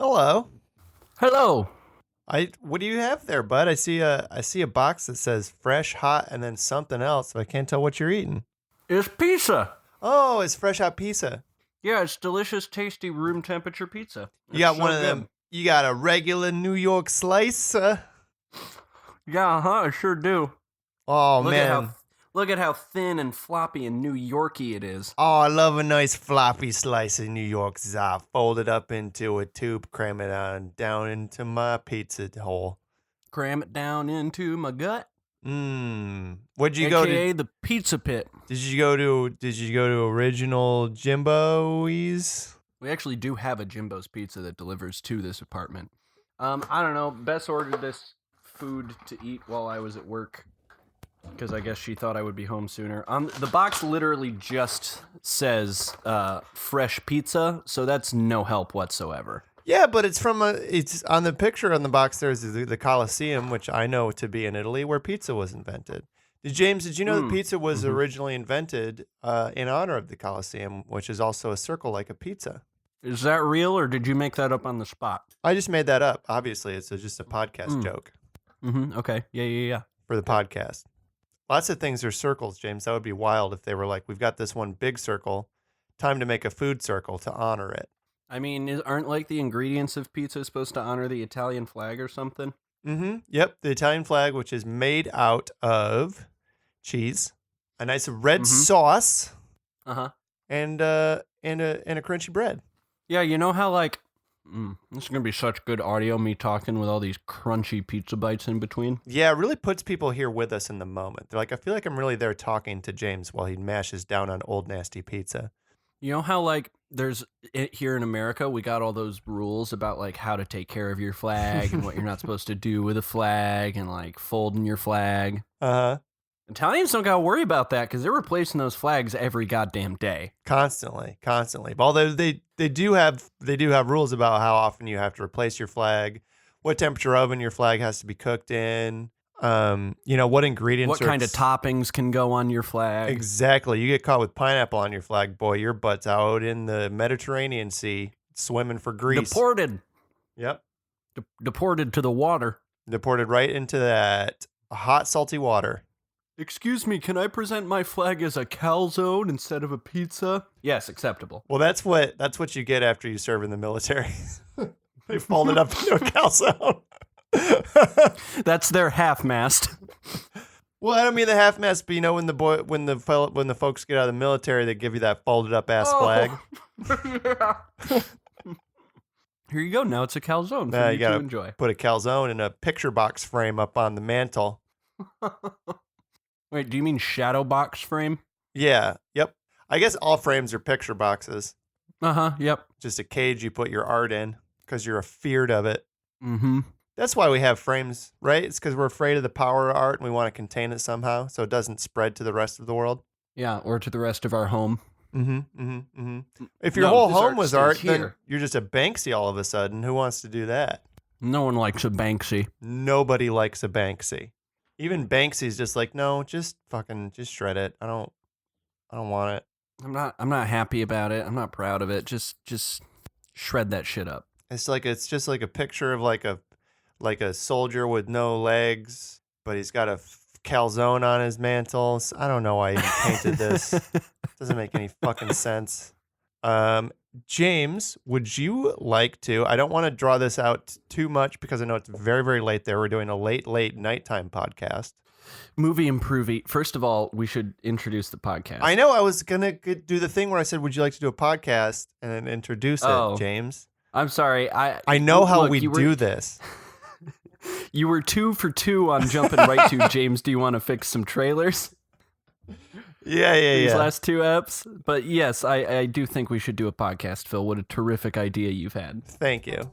Hello. Hello. What do you have there, bud? I see a box that says fresh, hot, and then something else, but I can't tell what you're eating. It's pizza. Oh, it's fresh hot pizza. Yeah, it's delicious, tasty, room temperature pizza. You got one of them. You got a regular New York slice? Yeah, I sure do. Oh, Look man. Look at how thin and floppy and New Yorky it is. Oh, I love a nice floppy slice of New York za. Fold it up into a tube, cram it down into my pizza hole. Cram it down into my gut. Where'd you go to? AKA the pizza pit. Did you go to original Jimbo's? We actually do have a Jimbo's Pizza that delivers to this apartment. I don't know. Bess ordered this food to eat while I was at work because I guess she thought I would be home sooner. The box literally just says fresh pizza, so that's no help whatsoever. Yeah, but it's on the picture on the box. There's the Colosseum, which I know to be in Italy, where pizza was invented. Did you know that pizza was originally invented in honor of the Colosseum, which is also a circle like a pizza? Is that real, or did you make that up on the spot? I just made that up. Obviously, it's just a podcast joke. Okay. Yeah. For the podcast. Lots of things are circles, James. That would be wild if they were like, we've got this one big circle. Time to make a food circle to honor it. I mean, aren't like the ingredients of pizza supposed to honor the Italian flag or something? Yep, the Italian flag, which is made out of cheese, a nice red sauce, and a crunchy bread. Yeah, you know how like this is gonna be such good audio, me talking with all these crunchy pizza bites in between. Yeah, it really puts people here with us in the moment. They're like, I feel like I'm really there talking to James while he mashes down on old nasty pizza. You know how like there's here in America, we got all those rules about like how to take care of your flag and what you're not supposed to do with a flag and like folding your flag. Italians don't gotta worry about that because they're replacing those flags every goddamn day. Constantly. Although they do have rules about how often you have to replace your flag, what temperature oven your flag has to be cooked in. What ingredients, what kind of toppings can go on your flag. Exactly. You get caught with pineapple on your flag, boy, your butt's out in the Mediterranean Sea swimming for grease. Deported. Yep. Deported to the water. Deported right into that hot, salty water. Excuse me, can I present my flag as a calzone instead of a pizza? Yes, acceptable. Well, that's what you get after you serve in the military. They fold it up into a calzone. That's their half mast. Well, I don't mean the half mast, but when the folks get out of the military, they give you that folded up ass flag. Yeah. Here you go. Now it's a calzone for you to enjoy. Put a calzone in a picture box frame up on the mantle. Wait, do you mean shadow box frame? Yeah. Yep. I guess all frames are picture boxes. Yep. Just a cage you put your art in because you're afeared of it. That's why we have frames, right? It's because we're afraid of the power of art and we want to contain it somehow so it doesn't spread to the rest of the world. Yeah, or to the rest of our home. If your whole home was art, then you're just a Banksy all of a sudden. Who wants to do that? No one likes a Banksy. Nobody likes a Banksy. Even Banksy's just like, no, just shred it. I don't want it. I'm not happy about it. I'm not proud of it. Just shred that shit up. It's just like a picture of like a soldier with no legs, but he's got a calzone on his mantle. I don't know why he painted this. Doesn't make any fucking sense. James, would you like to? I don't want to draw this out too much because I know it's very, very late there. We're doing a late nighttime podcast. Movie Improvie. First of all, we should introduce the podcast. I know. I was going to do the thing where I said, would you like to do a podcast and then introduce it, James? I'm sorry. I know how we do this. You were 2 for 2 on jumping right to James. Do you want to fix some trailers? Yeah. These last 2 eps. But yes, I do think we should do a podcast, Phil. What a terrific idea you've had. Thank you.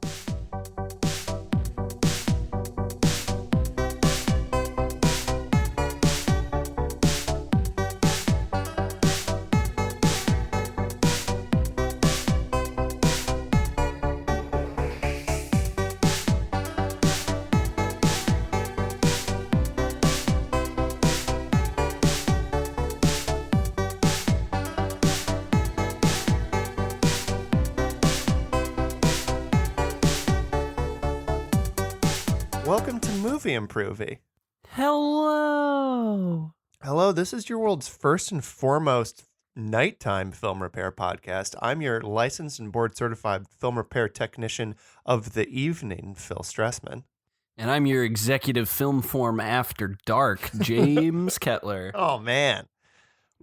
welcome to Movie Improvy. Hello. Hello, this is your world's first and foremost nighttime film repair podcast. I'm your licensed and board certified film repair technician of the evening, Phil Stressman. And I'm your executive film form after dark, James Kettler. Oh, man.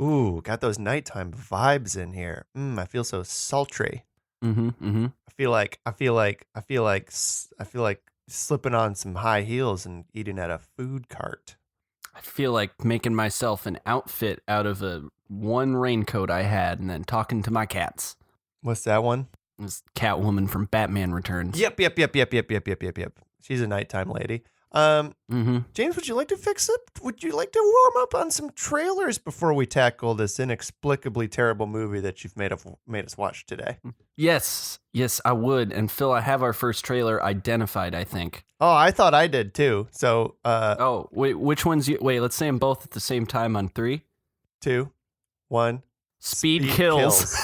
Ooh, got those nighttime vibes in here. I feel so sultry. I feel like slipping on some high heels and eating at a food cart. I feel like making myself an outfit out of one raincoat I had and then talking to my cats. What's that one? This Catwoman from Batman Returns. Yep. She's a nighttime lady. James, would you like to warm up on some trailers before we tackle this inexplicably terrible movie that you've made us watch today? Yes, I would. And Phil, I have our first trailer identified, I think. Oh, I thought I did too. So, wait, which ones? Wait, let's say them both at the same time on 3, 2, 1. Speed kills.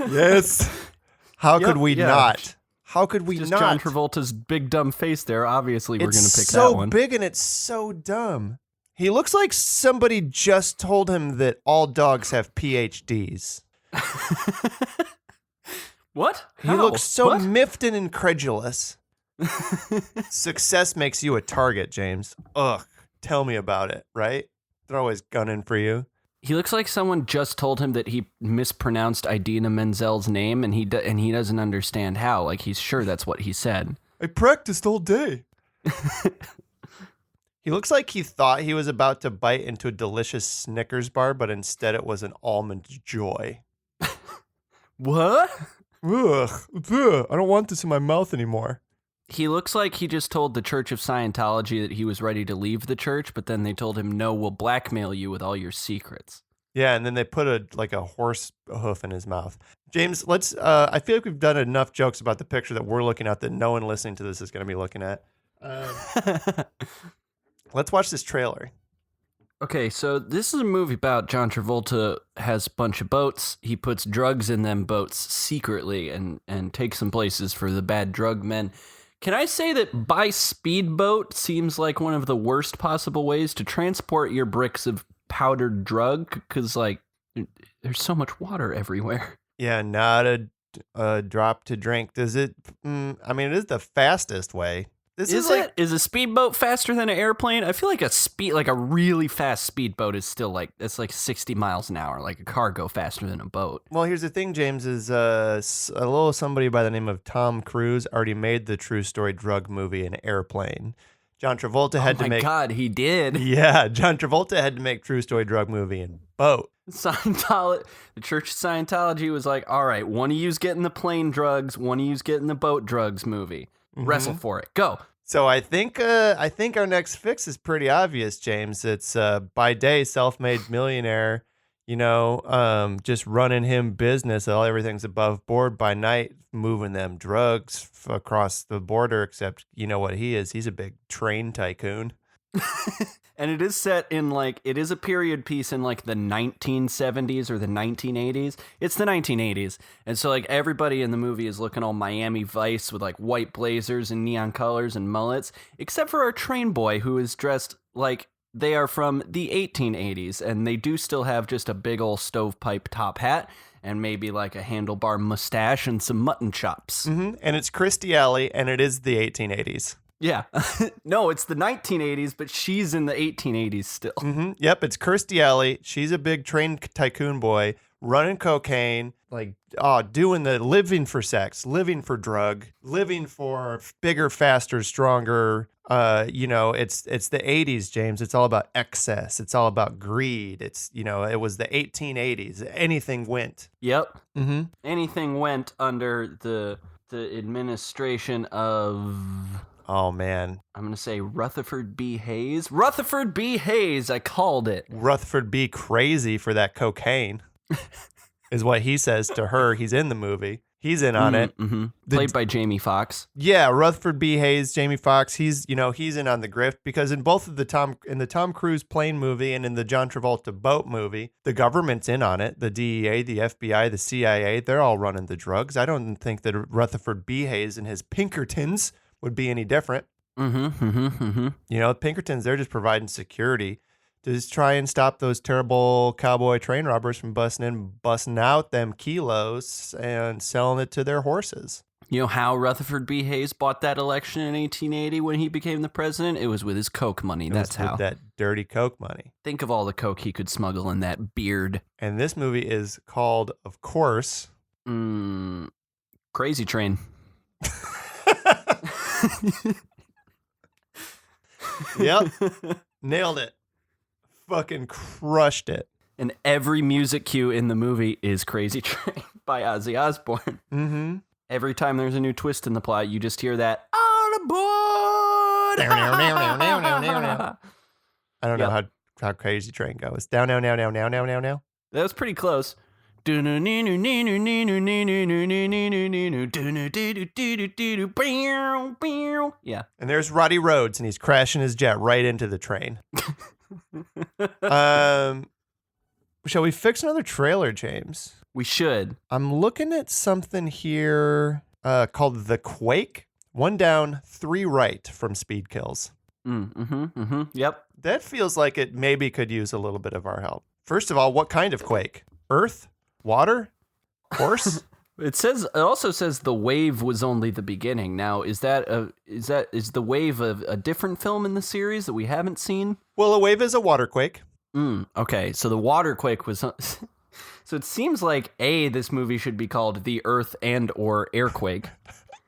Yes. How could we not? How could we Just not? John Travolta's big dumb face there. Obviously, we're going to pick that one. It's so big and it's so dumb. He looks like somebody just told him that all dogs have PhDs. What? He looks so miffed and incredulous. Success makes you a target, James. Ugh. Tell me about it, right? They're always gunning for you. He looks like someone just told him that he mispronounced Idina Menzel's name, and he doesn't understand how. Like, he's sure that's what he said. I practiced all day. He looks like he thought he was about to bite into a delicious Snickers bar, but instead it was an Almond Joy. What? Ugh, I don't want this in my mouth anymore. He looks like he just told the Church of Scientology that he was ready to leave the church, but then they told him, no, we'll blackmail you with all your secrets. Yeah, and then they put a horse hoof in his mouth. James, let's. I feel like we've done enough jokes about the picture that we're looking at that no one listening to this is going to be looking at. Let's watch this trailer. Okay, so this is a movie about John Travolta has a bunch of boats. He puts drugs in them boats secretly and takes them places for the bad drug men. Can I say that by speedboat seems like one of the worst possible ways to transport your bricks of powdered drug? Because, like, there's so much water everywhere. Yeah, not a drop to drink. Does it? I mean, it is the fastest way. Is a speedboat faster than an airplane? I feel like a really fast speedboat is still it's like 60 miles an hour. Like a car go faster than a boat. Well, here's the thing, James, is a little somebody by the name of Tom Cruise already made the true story drug movie An Airplane. John Travolta had to make. Oh my God, he did. Yeah, John Travolta had to make true story drug movie in boat. The Church of Scientology was like, all right, one of you's getting the plane drugs, one of you's getting the boat drugs movie. Wrestle for it. Go. So I think our next fix is pretty obvious, James. It's by day self-made millionaire, just running him business. Everything's above board. By night, moving them drugs across the border. Except you know what he is? He's a big train tycoon. And it is set in it is a period piece in the 1970s or the 1980s. It's the 1980s. And so everybody in the movie is looking all Miami Vice with white blazers and neon colors and mullets, except for our train boy who is dressed like they are from the 1880s. And they do still have just a big old stovepipe top hat and maybe a handlebar mustache and some mutton chops. And it's Kirstie Alley and it is the 1880s. Yeah. No, it's the 1980s, but she's in the 1880s still. Yep, it's Kirstie Alley. She's a big train tycoon boy, running cocaine, doing the living for sex, living for drug, living for bigger, faster, stronger. It's the 80s, James. It's all about excess. It's all about greed. It was the 1880s. Anything went. Yep. Anything went under the administration of... Oh, man. I'm going to say Rutherford B. Hayes. Rutherford B. Hayes, I called it. Rutherford B. Crazy for that cocaine. is what he says to her. He's in the movie. He's in on it. Mm-hmm. Played by Jamie Foxx. Yeah, Rutherford B. Hayes, Jamie Foxx. He's in on the grift because in both of the Tom Cruise plane movie and in the John Travolta boat movie, the government's in on it. The DEA, the FBI, the CIA, they're all running the drugs. I don't think that Rutherford B. Hayes and his Pinkertons would be any different. Pinkertons, they're just providing security to just try and stop those terrible cowboy train robbers from busting out them kilos and selling it to their horses. You know how Rutherford B. Hayes bought that election in 1880 when he became the president? It was with his Coke money. That's how. With that dirty Coke money. Think of all the Coke he could smuggle in that beard. And this movie is called, of course... Crazy Train. Yep. Nailed it. Fucking crushed it. And every music cue in the movie is Crazy Train by Ozzy Osbourne. Mm-hmm. Every time there's a new twist in the plot, you just hear that, on aboard! I don't know how Crazy Train goes. Down, now. That was pretty close. Yeah. And there's Roddy Rhodes, and he's crashing his jet right into the train. Shall we fix another trailer, James? We should. I'm looking at something here called The Quake. 1 down, 3 right from Speed Kills. Yep. That feels like it maybe could use a little bit of our help. First of all, what kind of quake? Earth? Water? Horse? It also says the wave was only the beginning. Now, is the wave a different film in the series that we haven't seen? Well, a wave is a water quake. Okay, so the water quake was. So it seems like A, this movie should be called The Earth and/or Airquake.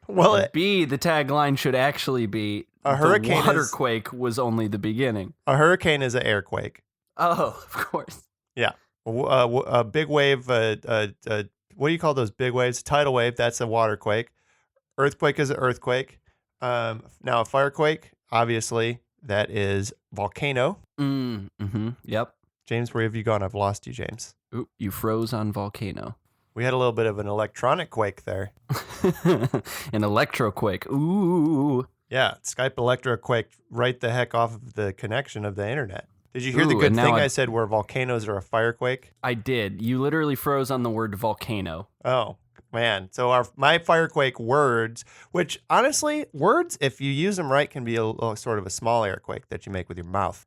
Well, B, the tagline should actually be a hurricane. The water quake was only the beginning. A hurricane is an airquake. Oh, of course. Yeah, a big wave. What do you call those big waves? Tidal wave. That's a water quake. Earthquake is an earthquake. Now a firequake, obviously, that is volcano. Yep. James, where have you gone? I've lost you, James. Ooh, you froze on volcano. We had a little bit of an electronic quake there. An electroquake. Ooh. Yeah, Skype electroquake right the heck off of the connection of the internet. Did you hear the good thing I said where volcanoes are a firequake? I did. You literally froze on the word volcano. Oh, man. So my firequake words, which honestly, words, if you use them right, can be a sort of a small airquake that you make with your mouth.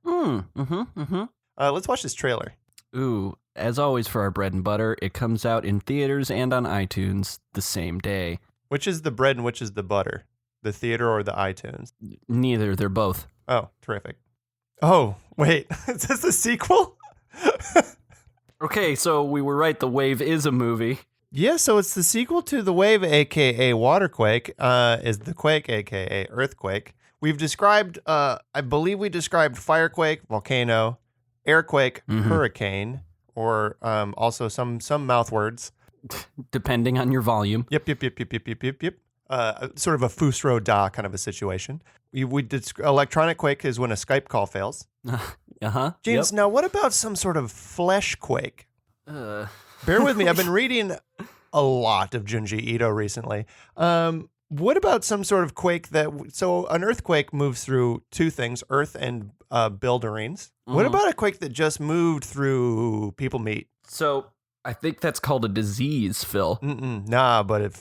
Let's watch this trailer. Ooh, as always for our bread and butter, it comes out in theaters and on iTunes the same day. Which is the bread and which is the butter? The theater or the iTunes? Neither. They're both. Oh, terrific. Oh, wait. Is this a sequel? Okay, so we were right. The Wave is a movie. Yeah, so it's the sequel to The Wave, a.k.a. Waterquake, is The Quake, a.k.a. Earthquake. We've described, I believe we described firequake, volcano, airquake, hurricane, or also some mouth words. Depending on your volume. Yep. Sort of a Fusro Da kind of a situation. We did electronic quake is when a Skype call fails. James, now what about some sort of flesh quake? Bear with me. I've been reading a lot of Junji Ito recently. What about some sort of quake so an earthquake moves through 2 things, earth and builderines. What about a quake that just moved through people meat? So I think that's called a disease, Phil. Nah, but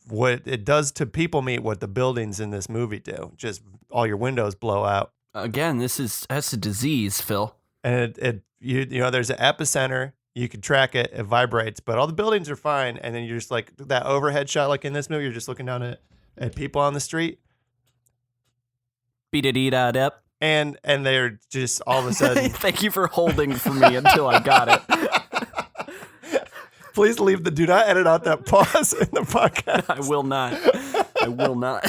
what it does to people meat what the buildings in this movie do. Just all your windows blow out. Again, that's a disease, Phil. And there's an epicenter. You can track it. It vibrates, but all the buildings are fine. And then you're just like that overhead shot, like in this movie, you're just looking down at people on the street. Beat-a-dee-da-dep. And they're just all of a sudden. Thank you for holding for me until I got it. Please do not edit out that pause in the podcast. I will not.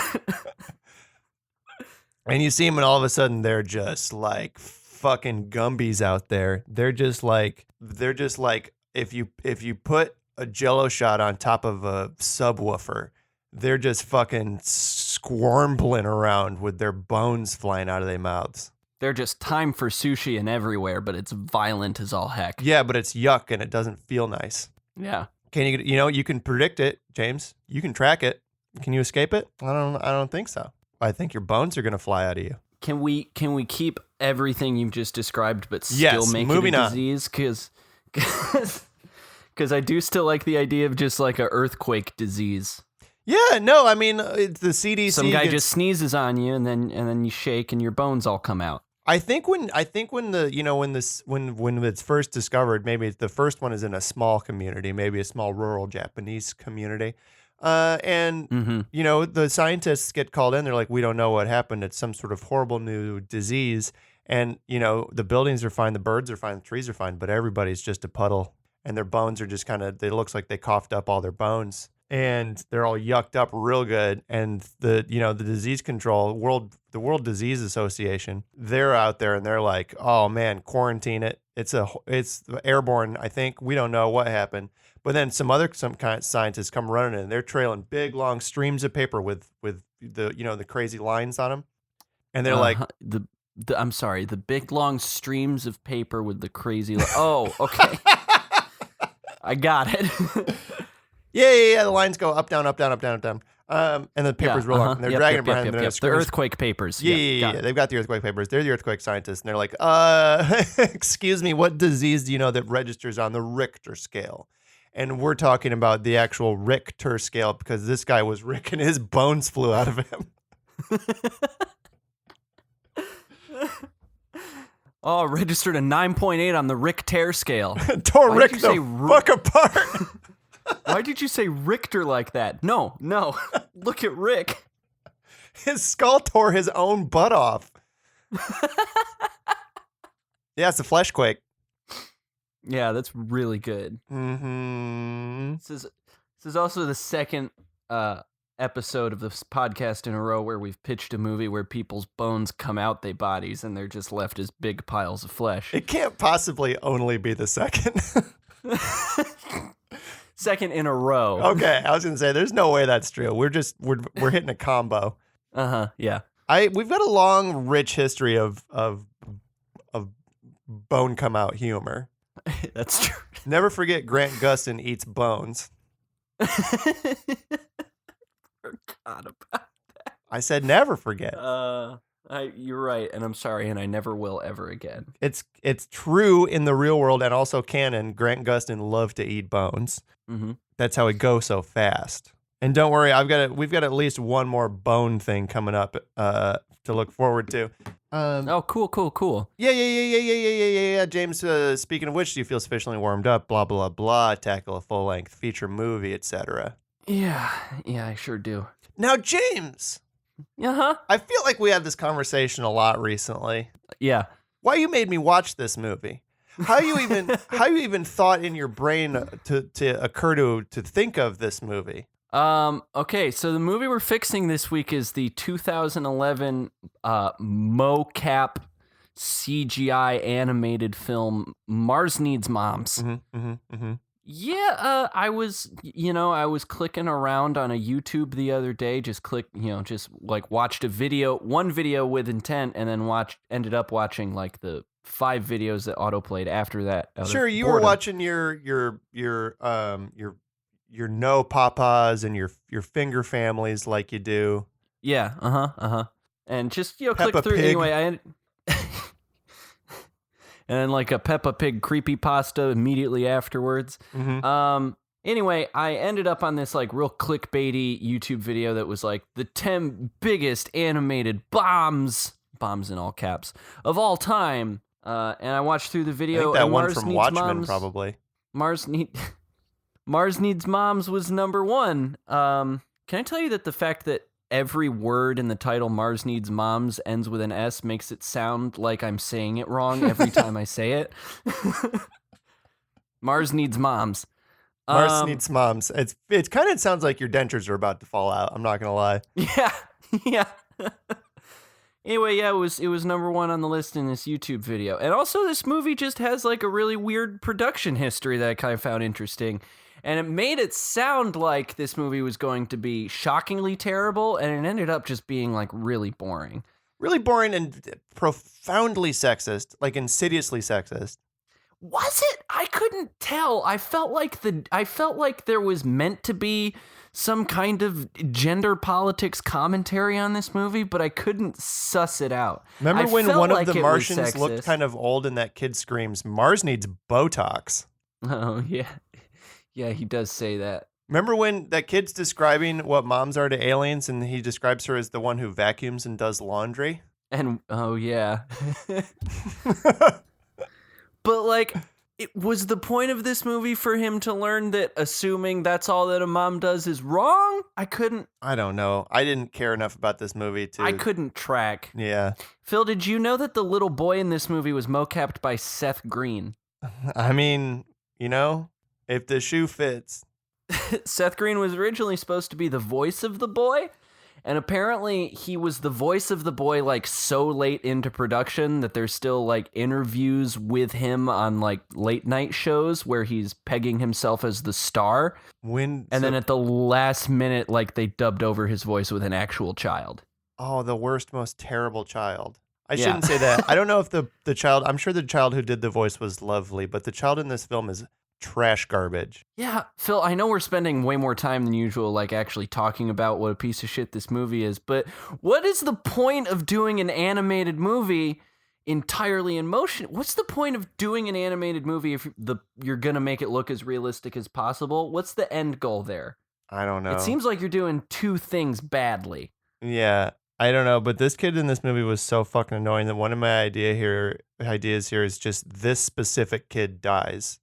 And you see them, and all of a sudden they're just like fucking Gumbies out there. They're just like if you put a Jello shot on top of a subwoofer, they're just fucking squirming around with their bones flying out of their mouths. They're just time for sushi and everywhere, but it's violent as all heck. Yeah, but it's yuck and it doesn't feel nice. Yeah. Can you can predict it, James. You can track it. Can you escape it? I don't think so. I think your bones are going to fly out of you. Can we keep everything you've just described, but still make it a disease? Because I do still like the idea of just like a earthquake disease. Yeah, no, I mean it's the CDC. Some guy just sneezes on you, and then you shake, and your bones all come out. I think when it's first discovered, maybe the first one is in a small community, maybe a small rural Japanese community. The scientists get called in. They're like, we don't know what happened. It's some sort of horrible new disease. And, the buildings are fine. The birds are fine. The trees are fine. But everybody's just a puddle. And their bones are just it looks like they coughed up all their bones. And they're all yucked up real good. And the disease control, the World Disease Association, they're out there and they're like, oh, man, quarantine it. It's airborne, I think. We don't know what happened. But then some kind of scientists come running in. They're trailing big, long streams of paper with the crazy lines on them, and they're like, I'm sorry, the big, long streams of paper with the crazy. Oh, okay, I got it. yeah. The lines go up, down, up, down, up, down, up, down. And the paper's real long. And they're dragging it behind them. The earthquake papers. Yeah. They've got the earthquake papers. They're the earthquake scientists, and they're like, excuse me, what disease do you know that registers on the Richter scale? And we're talking about the actual Richter scale because this guy was Rick and his bones flew out of him. Oh, registered a 9.8 on the Richter scale. Tore Rick the fuck apart. Why did you say Richter like that? No. Look at Rick. His skull tore his own butt off. Yeah, it's a flesh quake. Yeah, that's really good. Mm-hmm. This is also the second episode of this podcast in a row where we've pitched a movie where people's bones come out their bodies and they're just left as big piles of flesh. It can't possibly only be the second. Second in a row. Okay, I was gonna say there's no way that's true. We're hitting a combo. Yeah. We've got a long, rich history of bone come out humor. That's true. Never forget Grant Gustin eats bones. Forgot about that. I said never forget. You're right, and I'm sorry, and I never will ever again. It's true in the real world and also canon. Grant Gustin loved to eat bones. Mm-hmm. That's how he goes so fast. And don't worry, we've got at least one more bone thing coming up to look forward to. Cool. Yeah. James, speaking of which, do you feel sufficiently warmed up? Blah, blah, blah. Tackle a full-length feature movie, etc. Yeah, I sure do. Now, James. Uh-huh. I feel like we had this conversation a lot recently. Yeah. Why you made me watch this movie? How you even thought in your brain to occur to think of this movie? Okay, so the movie we're fixing this week is the 2011 mocap CGI animated film Mars Needs Moms. Yeah, I was clicking around on a YouTube the other day, just watched one video with intent, and then ended up watching like the 5 videos that autoplayed after that. Sure, you were watching your no papas and your finger families like you do. Yeah, and just click through Pig. anyway. And then like a Peppa Pig creepypasta immediately afterwards. Mm-hmm. Anyway, I ended up on this like real clickbaity YouTube video that was like the 10 biggest animated bombs in all caps of all time. And I watched through the video. I think that and one Mars from Needs Watchmen Moms, probably. Mars Needs Moms was number 1. Can I tell you that the fact that every word in the title Mars Needs Moms ends with an S makes it sound like I'm saying it wrong every time I say it? Mars Needs Moms. Mars Needs Moms. It kind of sounds like your dentures are about to fall out. I'm not gonna lie. Yeah. Anyway, yeah, it was number 1 on the list in this YouTube video. And also this movie just has like a really weird production history that I kind of found interesting. And it made it sound like this movie was going to be shockingly terrible, and it ended up just being like really boring. Really boring and profoundly sexist, like insidiously sexist. Was it? I couldn't tell. I felt like there was meant to be some kind of gender politics commentary on this movie, but I couldn't suss it out. Remember when one of the Martians sexist. looked kind of old and that kid screams, "Mars needs Botox"? Oh, yeah. Yeah, he does say that. Remember when that kid's describing what moms are to aliens and he describes her as the one who vacuums and does laundry? And, oh, yeah. But, like, it was the point of this movie for him to learn that assuming that's all that a mom does is wrong? I don't know. I didn't care enough about this movie to... I couldn't track. Yeah. Phil, did you know that the little boy in this movie was mocapped by Seth Green? I mean, you know, if the shoe fits. Seth Green was originally supposed to be the voice of the boy, and apparently he was the voice of the boy like so late into production that there's still like interviews with him on like late night shows where he's pegging himself as the star. Then at the last minute, like they dubbed over his voice with an actual child. Oh, the worst, most terrible child. I shouldn't say that. I don't know if the child, I'm sure the child who did the voice was lovely, but the child in this film is trash garbage. Yeah, Phil, I know we're spending way more time than usual, like actually talking about what a piece of shit this movie is, but what is the point of doing an animated movie entirely in motion? What's the point of doing an animated movie if you're gonna make it look as realistic as possible? What's the end goal there? I don't know. It seems like you're doing two things badly. Yeah, I don't know, but this kid in this movie was so fucking annoying that one of my ideas here is just this specific kid dies.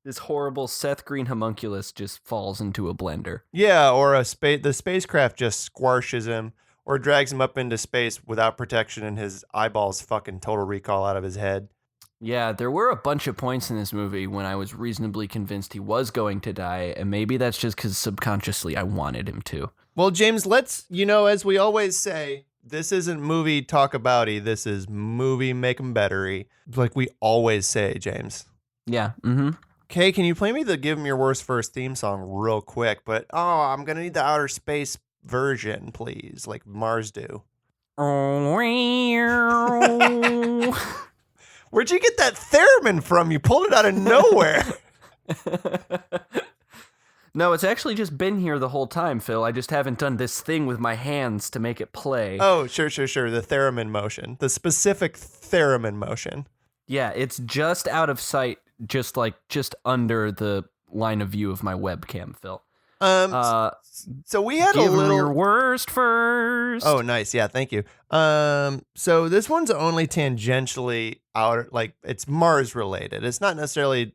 This horrible Seth Green homunculus just falls into a blender. Yeah, or the spacecraft just squashes him or drags him up into space without protection and his eyeballs fucking total recall out of his head. Yeah, there were a bunch of points in this movie when I was reasonably convinced he was going to die, and maybe that's just because subconsciously I wanted him to. Well, James, let's, as we always say, this isn't movie talk abouty. This is movie make 'em bettery. Like we always say, James. Yeah. Mm-hmm. Okay, can you play me the Give 'em Your Worst First theme song real quick? But, I'm going to need the outer space version, please, like Marsdew. Where'd you get that theremin from? You pulled it out of nowhere. No, it's actually just been here the whole time, Phil. I just haven't done this thing with my hands to make it play. Oh, sure. The theremin motion. The specific theremin motion. Yeah, it's just out of sight, just under the line of view of my webcam, Phil. So we had Give 'em your worst first. Oh, nice. Yeah, thank you. So this one's only tangentially out, like it's Mars related. It's not necessarily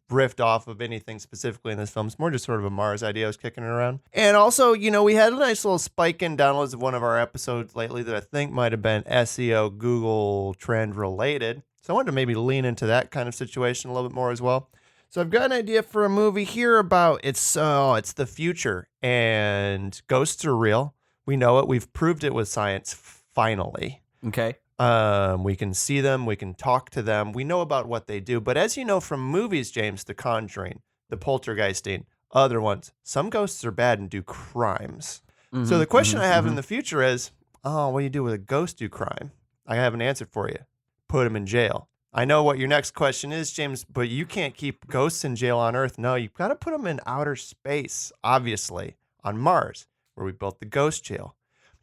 riffed off of anything specifically in this film. It's more just sort of a Mars idea I was kicking around. And also, we had a nice little spike in downloads of one of our episodes lately that I think might have been SEO Google trend related. So I wanted to maybe lean into that kind of situation a little bit more as well. So I've got an idea for a movie here about it's the future and ghosts are real. We know it. We've proved it with science finally. Okay. We can see them. We can talk to them. We know about what they do. But as you know from movies, James, The Conjuring, The Poltergeisting, other ones, some ghosts are bad and do crimes. Mm-hmm, so the question I have in the future is, what do you do with a ghost do crime? I have an answer for you. Put them in jail. I know what your next question is, James, but you can't keep ghosts in jail on Earth. No, you've got to put them in outer space, obviously, on Mars, where we built the ghost jail.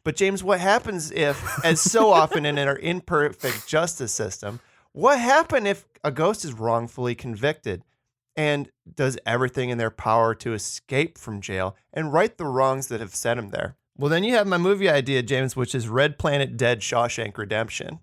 But James, what happens if, as so often in our imperfect justice system, what happens if a ghost is wrongfully convicted and does everything in their power to escape from jail and right the wrongs that have sent him there? Well, then you have my movie idea, James, which is Red Planet Dead Shawshank Redemption.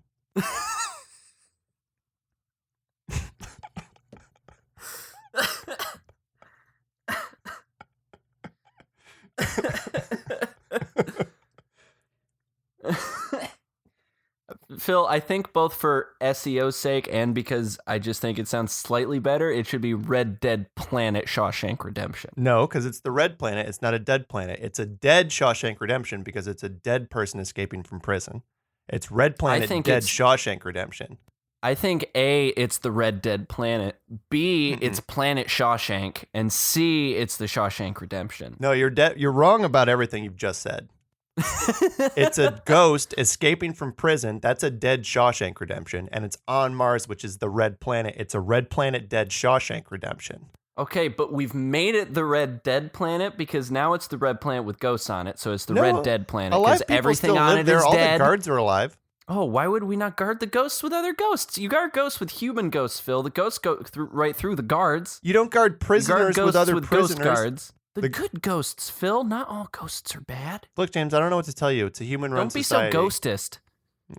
Phil, I think both for SEO's sake and because I just think it sounds slightly better, it should be Red Dead Planet Shawshank Redemption. No, because it's the red planet. It's not a dead planet. It's a dead Shawshank Redemption because it's a dead person escaping from prison. It's Red Planet Dead Shawshank Redemption. I think A, it's the Red Dead Planet. B, it's Planet Shawshank. And C, it's the Shawshank Redemption. No, you're wrong about everything you've just said. It's a ghost escaping from prison. That's a dead Shawshank Redemption. And it's on Mars, which is the red planet. It's a red planet dead Shawshank Redemption. Okay, but we've made it the Red Dead planet because now it's the red planet with ghosts on it. So it's the Red Dead planet because everything on it is all dead. The guards are alive. Oh, why would we not guard the ghosts with other ghosts? You guard ghosts with human ghosts, Phil. The ghosts go right through the guards. You don't guard prisoners with other prisoners. Ghost guards. The good ghosts, Phil. Not all ghosts are bad. Look, James, I don't know what to tell you. It's a human-run society. Don't be so ghostist.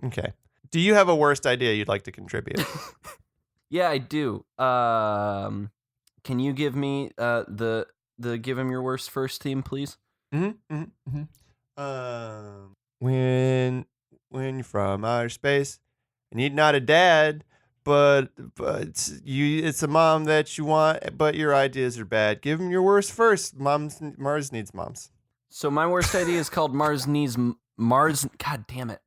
Okay. Do you have a worst idea you'd like to contribute? Yeah, I do. Can you give me the give him your worst first theme, please? When you're from outer space and you're not a dad, but it's a mom that you want, but your ideas are bad. Give him your worst first. Mars needs moms. So my worst idea is called Mars needs Mars. God damn it,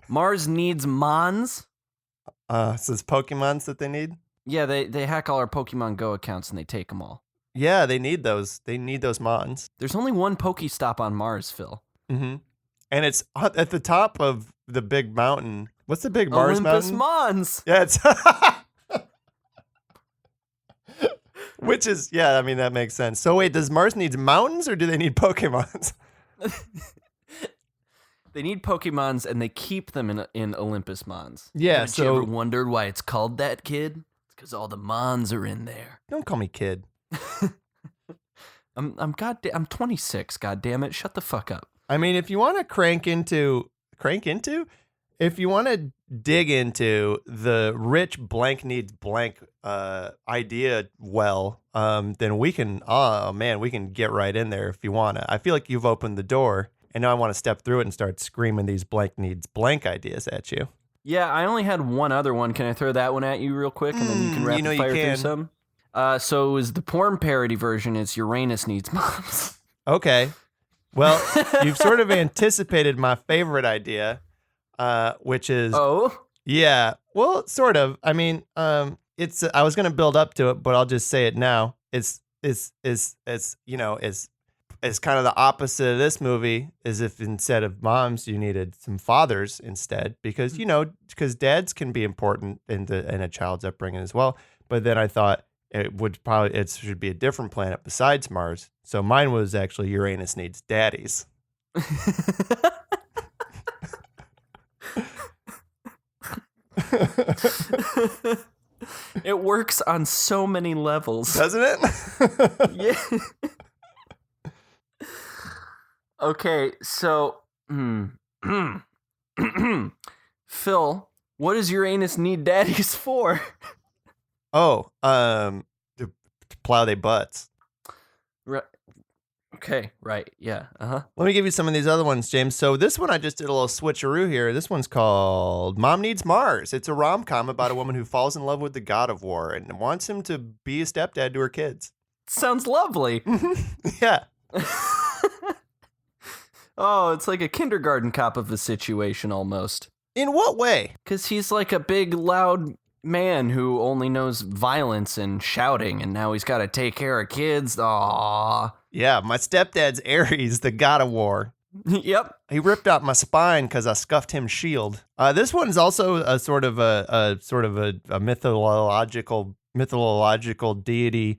Mars needs Mons. So it's Pokemons that they need. Yeah, they hack all our Pokemon Go accounts and they take them all. Yeah, they need those. They need those Mons. There's only one Pokestop on Mars, Phil. Mm-hmm. And it's at the top of the big mountain. What's the big Mars Olympus mountain? Mons. Yeah, it's which is, yeah, I mean, that makes sense. So wait, does Mars need mountains or do they need Pokemons? They need Pokemons and they keep them in Olympus Mons. Yeah, Haven't you ever wondered why it's called that, kid? It's because all the Mons are in there. Don't call me kid. I'm 26, god damn it. Shut the fuck up. I mean, if you want to if you want to dig into the rich blank needs blank idea then we can get right in there if you want to. I feel like you've opened the door and now I want to step through it and start screaming these blank needs blank ideas at you. Yeah, I only had one other one. Can I throw that one at you real quick and then you can rapid fire through some? So is the porn parody version is Uranus needs moms. Okay. Well, you've sort of anticipated my favorite idea, which is... Oh? Yeah. Well, sort of. I mean, I was going to build up to it, but I'll just say it now. It's kind of the opposite of this movie, is if instead of moms, you needed some fathers instead, because dads can be important in a child's upbringing as well. But then I thought it should be a different planet besides Mars. So mine was actually Uranus needs daddies. It works on so many levels. Doesn't it? Yeah. Okay, so Phil, what does Uranus need daddies for? Oh, to plow their butts. Right. Okay, right. Yeah. Uh-huh. Let me give you some of these other ones, James. So this one I just did a little switcheroo here. This one's called Mom Needs Mars. It's a rom-com about a woman who falls in love with the god of war and wants him to be a stepdad to her kids. Sounds lovely. Yeah. Oh, it's like a kindergarten cop of a situation almost. In what way? Because he's like a big, loud man who only knows violence and shouting, and now he's got to take care of kids. Aww. Yeah, my stepdad's Ares, the god of war. Yep. He ripped out my spine because I scuffed him shield. This one's also a sort of a mythological deity,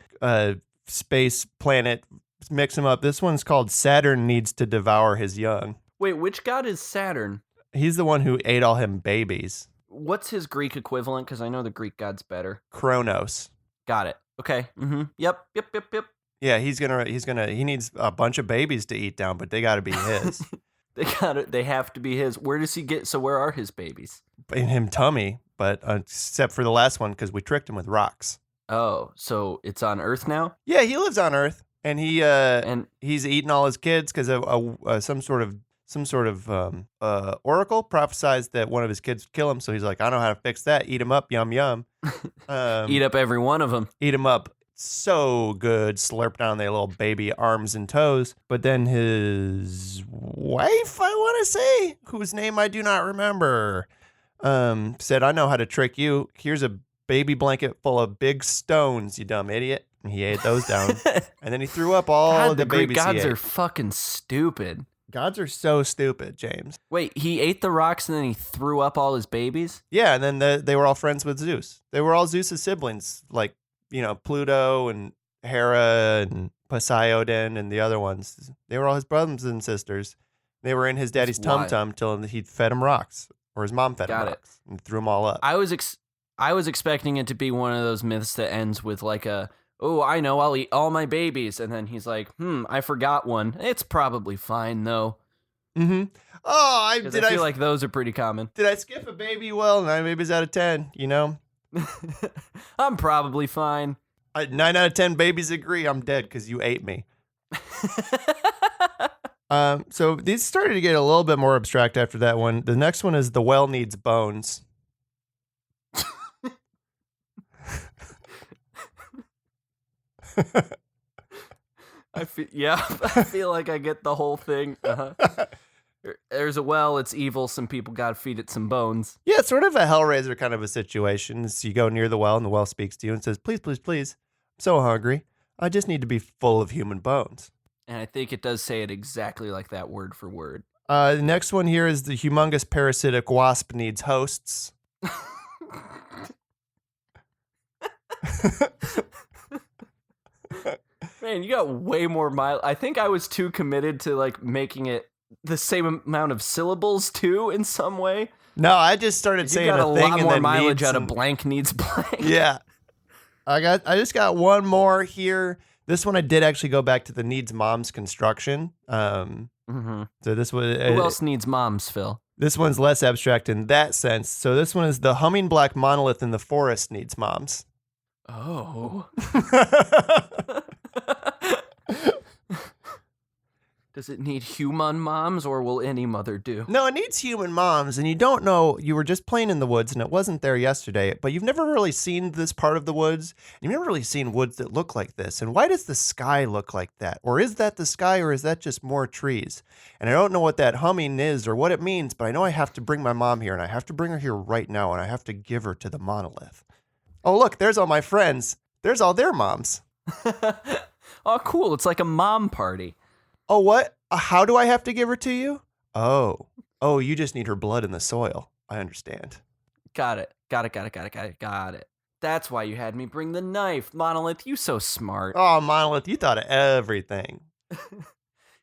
space planet. Mix them up. This one's called Saturn Needs to Devour His Young. Wait, which god is Saturn? He's the one who ate all him babies. What's his Greek equivalent? Because I know the Greek god's better. Kronos. Got it. Okay. Mm-hmm. Yep. Yeah, he needs a bunch of babies to eat down, but they got to be his. They have to be his. Where does he get? So where are his babies? In him tummy, but except for the last one because we tricked him with rocks. Oh, so it's on Earth now? Yeah, he lives on Earth, and he's eating all his kids because some sort of oracle prophesies that one of his kids would kill him. So he's like, I know how to fix that. Eat him up, yum yum. Eat up every one of them. Eat him up. So good, slurp down their little baby arms and toes. But then his wife, I want to say, whose name I do not remember, said, I know how to trick you. Here's a baby blanket full of big stones, you dumb idiot. And he ate those down. And then he threw up all the babies Greek gods he ate. are fucking stupid. Gods are so stupid, James. Wait, he ate the rocks and then he threw up all his babies? Yeah, and then they were all friends with Zeus. They were all Zeus's siblings, like, Pluto and Hera and Poseidon and the other ones. They were all his brothers and sisters. They were in his daddy's tum-tum till he fed him rocks, or his mom fed him rocks and threw them all up. I was expecting it to be one of those myths that ends with like oh, I know, I'll eat all my babies. And then he's like, I forgot one. It's probably fine, though. Mm-hmm. Oh, I feel like those are pretty common. Did I skip a baby? Well, 9 babies out of 10, I'm probably fine. 9 out of 10 babies agree I'm dead because you ate me. So these started to get a little bit more abstract after that one. The next one is the well needs bones. I feel like I get the whole thing. There's a well, it's evil, some people gotta feed it some bones. Yeah, it's sort of a Hellraiser kind of a situation. So you go near the well and the well speaks to you and says, please, please, please, I'm so hungry. I just need to be full of human bones. And I think it does say it exactly like that word for word. The next one here is the humongous parasitic wasp needs hosts. Man, you got way more I think I was too committed to like making it the same amount of syllables too in some way. No, I just started saying a thing lot and more then mileage out of blank needs blank. Yeah. I just got one more here. This one I did actually go back to the needs moms construction. So this was who else needs moms, Phil? This one's less abstract in that sense. So this one is the humming black monolith in the forest needs moms. Oh. Does it need human moms or will any mother do? No, it needs human moms. And you don't know, you were just playing in the woods and it wasn't there yesterday, but you've never really seen this part of the woods. You've never really seen woods that look like this. And why does the sky look like that? Or is that the sky or is that just more trees? And I don't know what that humming is or what it means, but I know I have to bring my mom here and I have to bring her here right now and I have to give her to the monolith. Oh, look, there's all my friends. There's all their moms. Oh, cool. It's like a mom party. Oh, what? How do I have to give her to you? Oh, you just need her blood in the soil. I understand. Got it. That's why you had me bring the knife. Monolith, you so smart. Oh, Monolith, you thought of everything.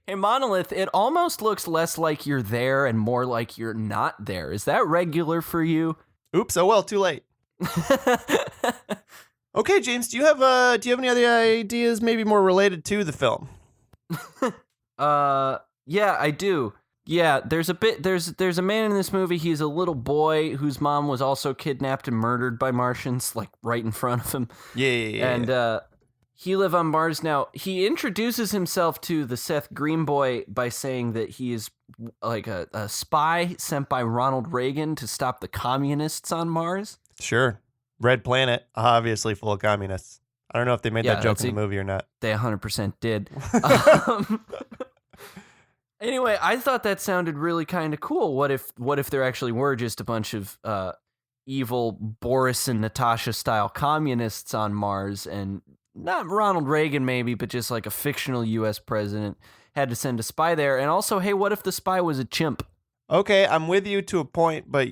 Hey, Monolith, it almost looks less like you're there and more like you're not there. Is that regular for you? Oops, oh well, too late. Okay, James, do you have any other ideas maybe more related to the film? Yeah, I do. Yeah, there's a man in this movie. He's a little boy whose mom was also kidnapped and murdered by Martians, like right in front of him. Yeah. And he live on Mars now. He introduces himself to the Seth Green boy by saying that he is like a spy sent by Ronald Reagan to stop the communists on Mars. Sure. Red planet, obviously full of communists. I don't know if they made that joke in the movie or not. They 100% did. Anyway, I thought that sounded really kind of cool. What if there actually were just a bunch of evil Boris and Natasha style communists on Mars, and not Ronald Reagan maybe, but just like a fictional U.S. president had to send a spy there. And also, hey, what if the spy was a chimp? Okay, I'm with you to a point, but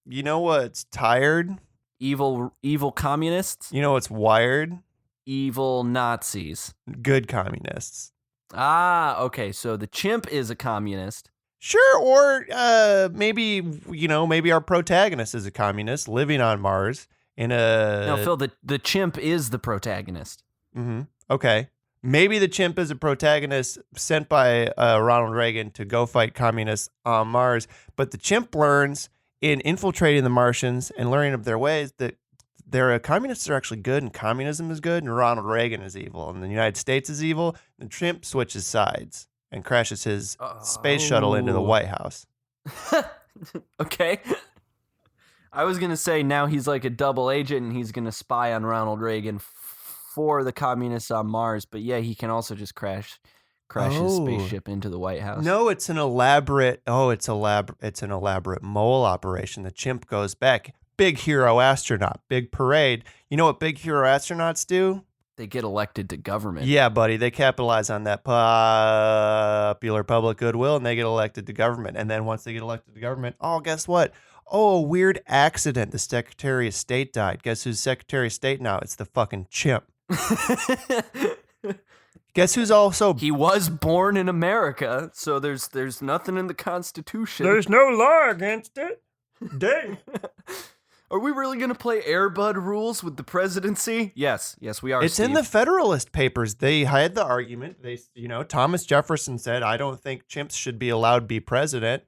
you know what's tired? Evil communists? You know what's wired? Evil Nazis. Good communists. Ah, okay, so the chimp is a communist. Sure, or maybe our protagonist is a communist living on Mars in a... No, Phil, the chimp is the protagonist. Mm-hmm. Okay. Maybe the chimp is a protagonist sent by Ronald Reagan to go fight communists on Mars, but the chimp learns in infiltrating the Martians and learning of their ways that their communists are actually good and communism is good and Ronald Reagan is evil and the United States is evil. The chimp switches sides and crashes his space shuttle into the White House. Okay. I was going to say now he's like a double agent and he's going to spy on Ronald Reagan for the communists on Mars. But yeah, he can also just crash his spaceship into the White House. No, it's an elaborate mole operation. The chimp goes back. Big hero astronaut, big parade. You know what big hero astronauts do? They get elected to government. Yeah, buddy. They capitalize on that popular public goodwill, and they get elected to government. And then once they get elected to government, oh, guess what? Oh, weird accident. The Secretary of State died. Guess who's Secretary of State now? It's the fucking chimp. Guess who's also... He was born in America, so there's nothing in the Constitution. There's no law against it. Dang. Are we really going to play Air Bud rules with the presidency? Yes, we are. It's Steve. in the Federalist Papers. They had the argument. Thomas Jefferson said, I don't think chimps should be allowed to be president.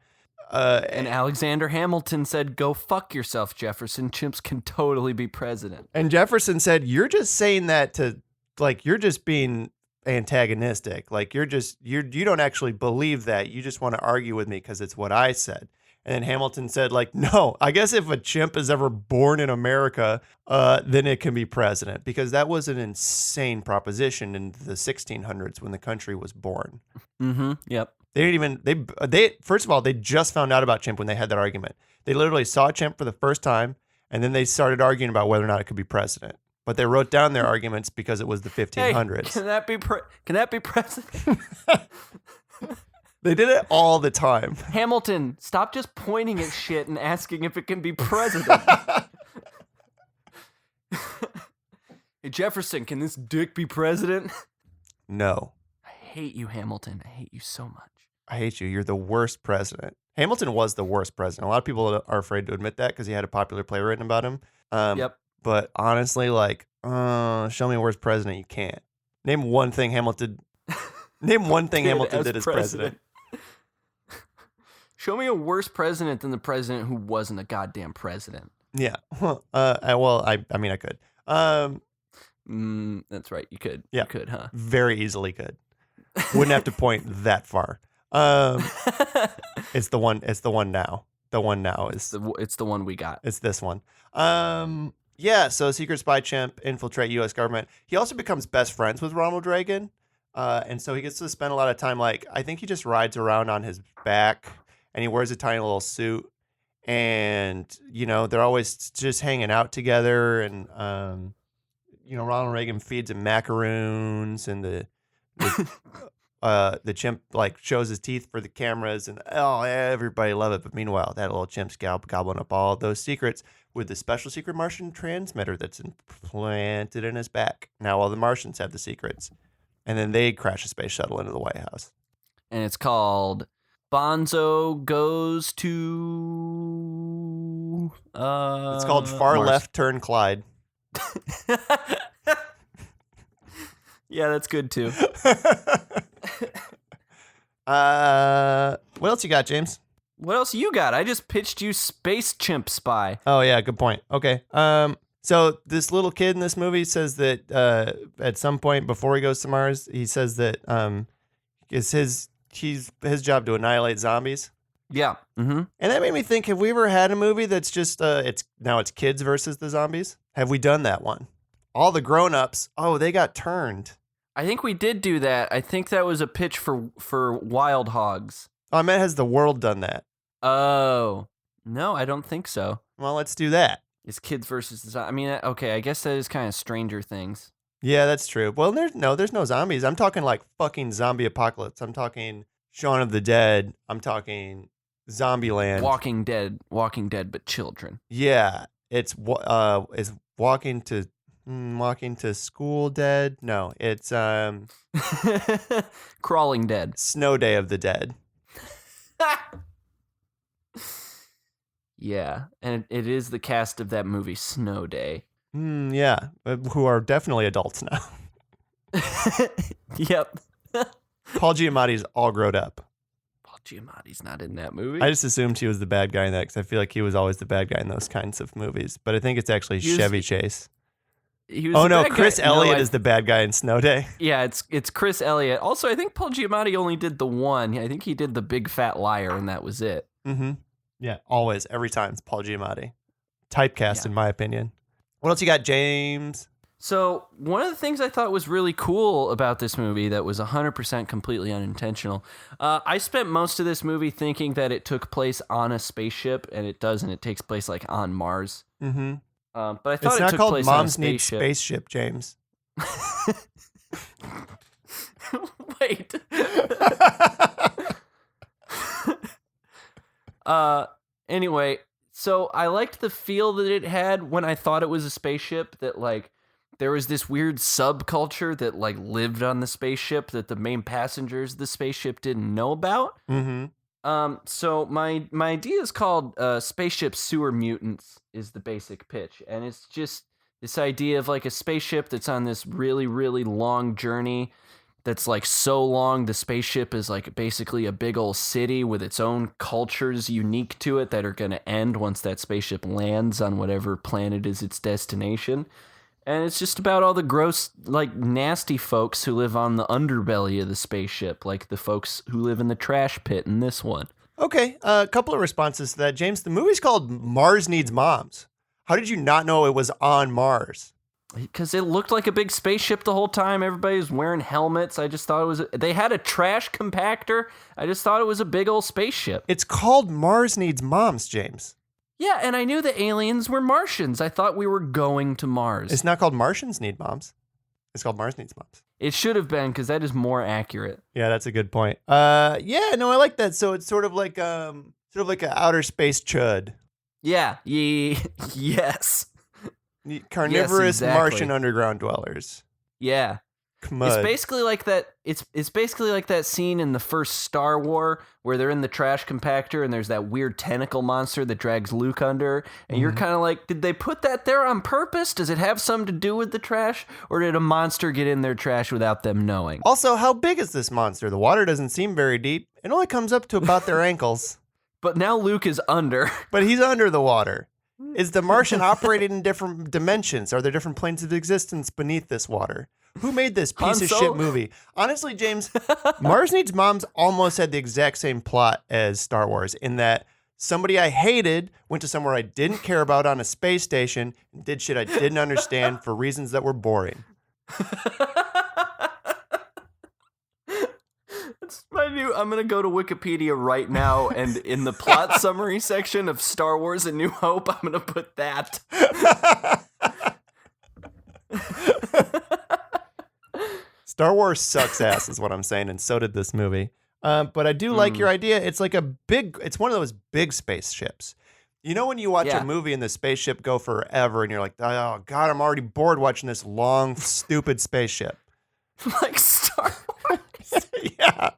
And Alexander Hamilton said, go fuck yourself, Jefferson. Chimps can totally be president. And Jefferson said, you're just saying that to, like, you're just being antagonistic. Like, you don't actually believe that. You just want to argue with me because it's what I said. And then Hamilton said, like, no, I guess if a chimp is ever born in America, then it can be president, because that was an insane proposition in the 1600s when the country was born. Mm-hmm. Yep. They didn't even, they first of all, they just found out about chimp when they had that argument. They literally saw chimp for the first time, and then they started arguing about whether or not it could be president. But they wrote down their arguments because it was the 1500s. Hey, can that be president? They did it all the time. Hamilton, stop just pointing at shit and asking if it can be president. Hey, Jefferson, can this dick be president? No. I hate you, Hamilton. I hate you so much. I hate you. You're the worst president. Hamilton was the worst president. A lot of people are afraid to admit that because he had a popular play written about him. Yep. But honestly, like, show me a worst president you can't. Name one thing Hamilton did as president. Show me a worse president than the president who wasn't a goddamn president. Yeah. I mean, I could. That's right. You could. Yeah. You could, huh? Very easily could. Wouldn't have to point that far. It's the one now. The one now is it's the one we got. It's this one. Yeah, so secret spy chimp infiltrate US government. He also becomes best friends with Ronald Reagan. And so he gets to spend a lot of time, like, I think he just rides around on his back and he wears a tiny little suit, and, they're always just hanging out together, and, Ronald Reagan feeds him macaroons, and the chimp, like, shows his teeth for the cameras, and, everybody love it. But meanwhile, that little chimp's gobbling up all those secrets with the special secret Martian transmitter that's implanted in his back. Now all the Martians have the secrets. And then they crash a space shuttle into the White House. And it's called Bonzo Goes to... it's called Far Mars. Left Turn Clyde. Yeah, that's good too. What else you got, James? What else you got? I just pitched you Space Chimp Spy. Oh, yeah, good point. Okay. So this little kid in this movie says that at some point before he goes to Mars, he says that it's his job to annihilate zombies. Yeah. Mm-hmm. And that made me think, have we ever had a movie that's just it's kids versus the zombies? Have we done that one? All the grown-ups, they got turned. I think we did do that. I think that was a pitch for Wild Hogs. Oh, I meant, has the world done that? Oh. No, I don't think so. Well, let's do that. It's kids versus I mean, okay, I guess that is kind of Stranger Things. Yeah, that's true. Well, there's no zombies. I'm talking like fucking zombie apocalypse. I'm talking Shaun of the Dead. I'm talking Zombieland. Walking Dead, but children. Yeah, is Walking to School Dead? No, it's Crawling Dead. Snow Day of the Dead. Yeah, and it is the cast of that movie, Snow Day. Yeah, who are definitely adults now. Yep. Paul Giamatti's all grown up. Paul Giamatti's not in that movie. I just assumed he was the bad guy in that because I feel like he was always the bad guy in those kinds of movies. But I think it's actually Chevy Chase. Chris Elliott is the bad guy in Snow Day. Yeah, it's Chris Elliott. Also, I think Paul Giamatti only did the one. I think he did The Big Fat Liar, and that was it. Mm-hmm. Yeah, always, every time it's Paul Giamatti. Typecast, in my opinion. What else you got, James? So, one of the things I thought was really cool about this movie that was 100% completely unintentional, I spent most of this movie thinking that it took place on a spaceship, and it doesn't. It takes place, like, on Mars. Mm-hmm. But I thought it took place on a spaceship. It's not called Moms Need Spaceship, James. Wait. Anyway, so I liked the feel that it had when I thought it was a spaceship, that like there was this weird subculture that like lived on the spaceship that the main passengers of the spaceship didn't know about. Mm-hmm. So my idea is called Spaceship Sewer Mutants is the basic pitch, and it's just this idea of like a spaceship that's on this really, really long journey that's like so long the spaceship is like basically a big old city with its own cultures unique to it that are going to end once that spaceship lands on whatever planet is its destination. And it's just about all the gross, like, nasty folks who live on the underbelly of the spaceship, like the folks who live in the trash pit in this one. Okay, a couple of responses to that, James. The movie's called Mars Needs Moms. How did you not know it was on Mars? Because it looked like a big spaceship the whole time. Everybody was wearing helmets. I just thought it was... They had a trash compactor. I just thought it was a big old spaceship. It's called Mars Needs Moms, James. Yeah, and I knew the aliens were Martians. I thought we were going to Mars. It's not called Martians Need Moms. It's called Mars Needs Moms. It should have been, because that is more accurate. Yeah, that's a good point. Yeah, no, I like that. So it's sort of like an outer space chud. Yeah, yes. Carnivorous exactly. Martian underground dwellers. Yeah. Khmud. It's basically like that. It's basically like that scene in the first Star Wars where they're in the trash compactor and there's that weird tentacle monster that drags Luke under, and you're kind of like, did they put that there on purpose? Does it have something to do with the trash, or did a monster get in their trash without them knowing? Also, how big is this monster? The water doesn't seem very deep. It only comes up to about their ankles. But now Luke is under. But he's under the water. Is the Martian operating in different dimensions? Are there different planes of existence beneath this water? Who made this piece of shit movie? Honestly, James, Mars Needs Moms almost had the exact same plot as Star Wars, in that somebody I hated went to somewhere I didn't care about on a space station and did shit I didn't understand for reasons that were boring. That's my new... I'm going to go to Wikipedia right now, and in the plot summary section of Star Wars A New Hope, I'm going to put that. Star Wars sucks ass is what I'm saying, and so did this movie. But I do like your idea. It's like it's one of those big spaceships. You know when you watch a movie and the spaceship go forever and you're like, oh God, I'm already bored watching this long, stupid spaceship. Like Star Wars. Yeah.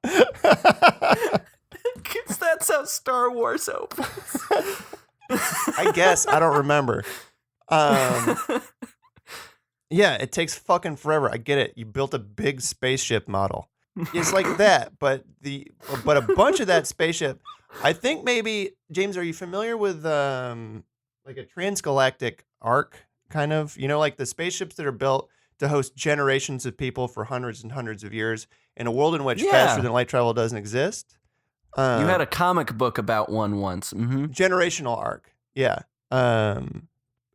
Because that's how Star Wars opens. I guess. I don't remember. Yeah, it takes fucking forever. I get it. You built a big spaceship model. It's like that, but a bunch of that spaceship. I think maybe, James, are you familiar with like a transgalactic arc kind of? You know, like the spaceships that are built to host generations of people for hundreds and hundreds of years in a world in which faster than light travel doesn't exist. You had a comic book about one once. Mm-hmm. Generational arc. Yeah.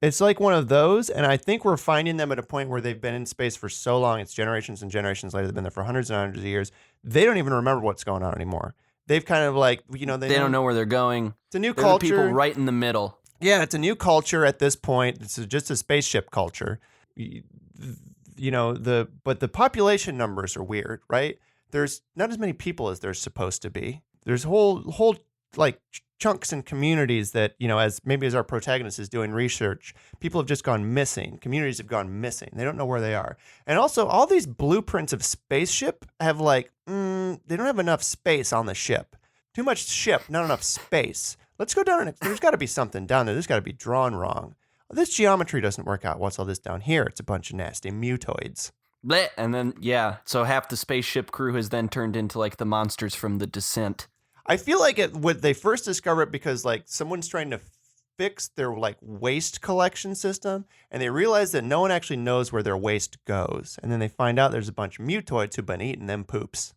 It's like one of those, and I think we're finding them at a point where they've been in space for so long, it's generations and generations later, they've been there for hundreds and hundreds of years, they don't even remember what's going on anymore. They've kind of like, you know... They don't know where they're going. It's a new They're culture. The people right in the middle. Yeah, it's a new culture at this point. It's just a spaceship culture. You know, but the population numbers are weird, right? There's not as many people as there's supposed to be. There's whole like chunks and communities that, you know, as our protagonist is doing research, people have just gone missing. Communities have gone missing. They don't know where they are. And also all these blueprints of spaceship have like, they don't have enough space on the ship. Too much ship, not enough space. Let's go down and there's got to be something down there. There's got to be drawn wrong. This geometry doesn't work out. What's all this down here? It's a bunch of nasty mutoids. Blech. And then, so half the spaceship crew has then turned into like the monsters from The Descent. I feel like they first discover it because like someone's trying to fix their like waste collection system, and they realize that no one actually knows where their waste goes. And then they find out there's a bunch of mutoids who've been eating them poops.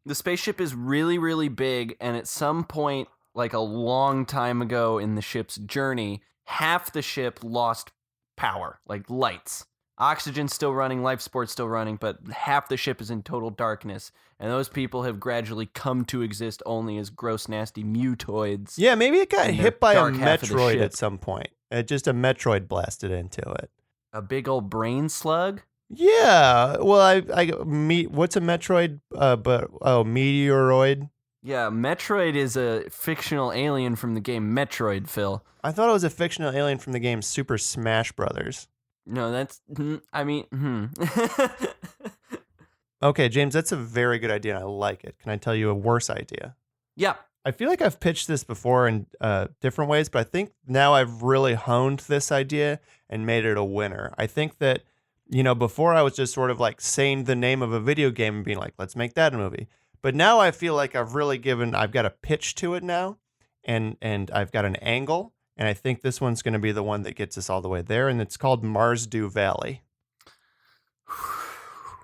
The spaceship is really, really big, and at some point, like a long time ago in the ship's journey, half the ship lost power, like lights. Oxygen's still running, life support's still running, but half the ship is in total darkness, and those people have gradually come to exist only as gross, nasty mutoids. Yeah, maybe it got hit by a Metroid at some point. Just a Metroid blasted into it. A big old brain slug? Yeah. Well, what's a Metroid? Meteoroid. Yeah, Metroid is a fictional alien from the game Metroid, Phil. I thought it was a fictional alien from the game Super Smash Brothers. No, that's. Okay, James, that's a very good idea. And I like it. Can I tell you a worse idea? Yeah. I feel like I've pitched this before in different ways, but I think now I've really honed this idea and made it a winner. I think that, before I was just sort of like saying the name of a video game and being like, let's make that a movie. But now I feel like I've got a pitch to it now, and I've got an angle, and I think this one's going to be the one that gets us all the way there, and it's called Marsdew Valley.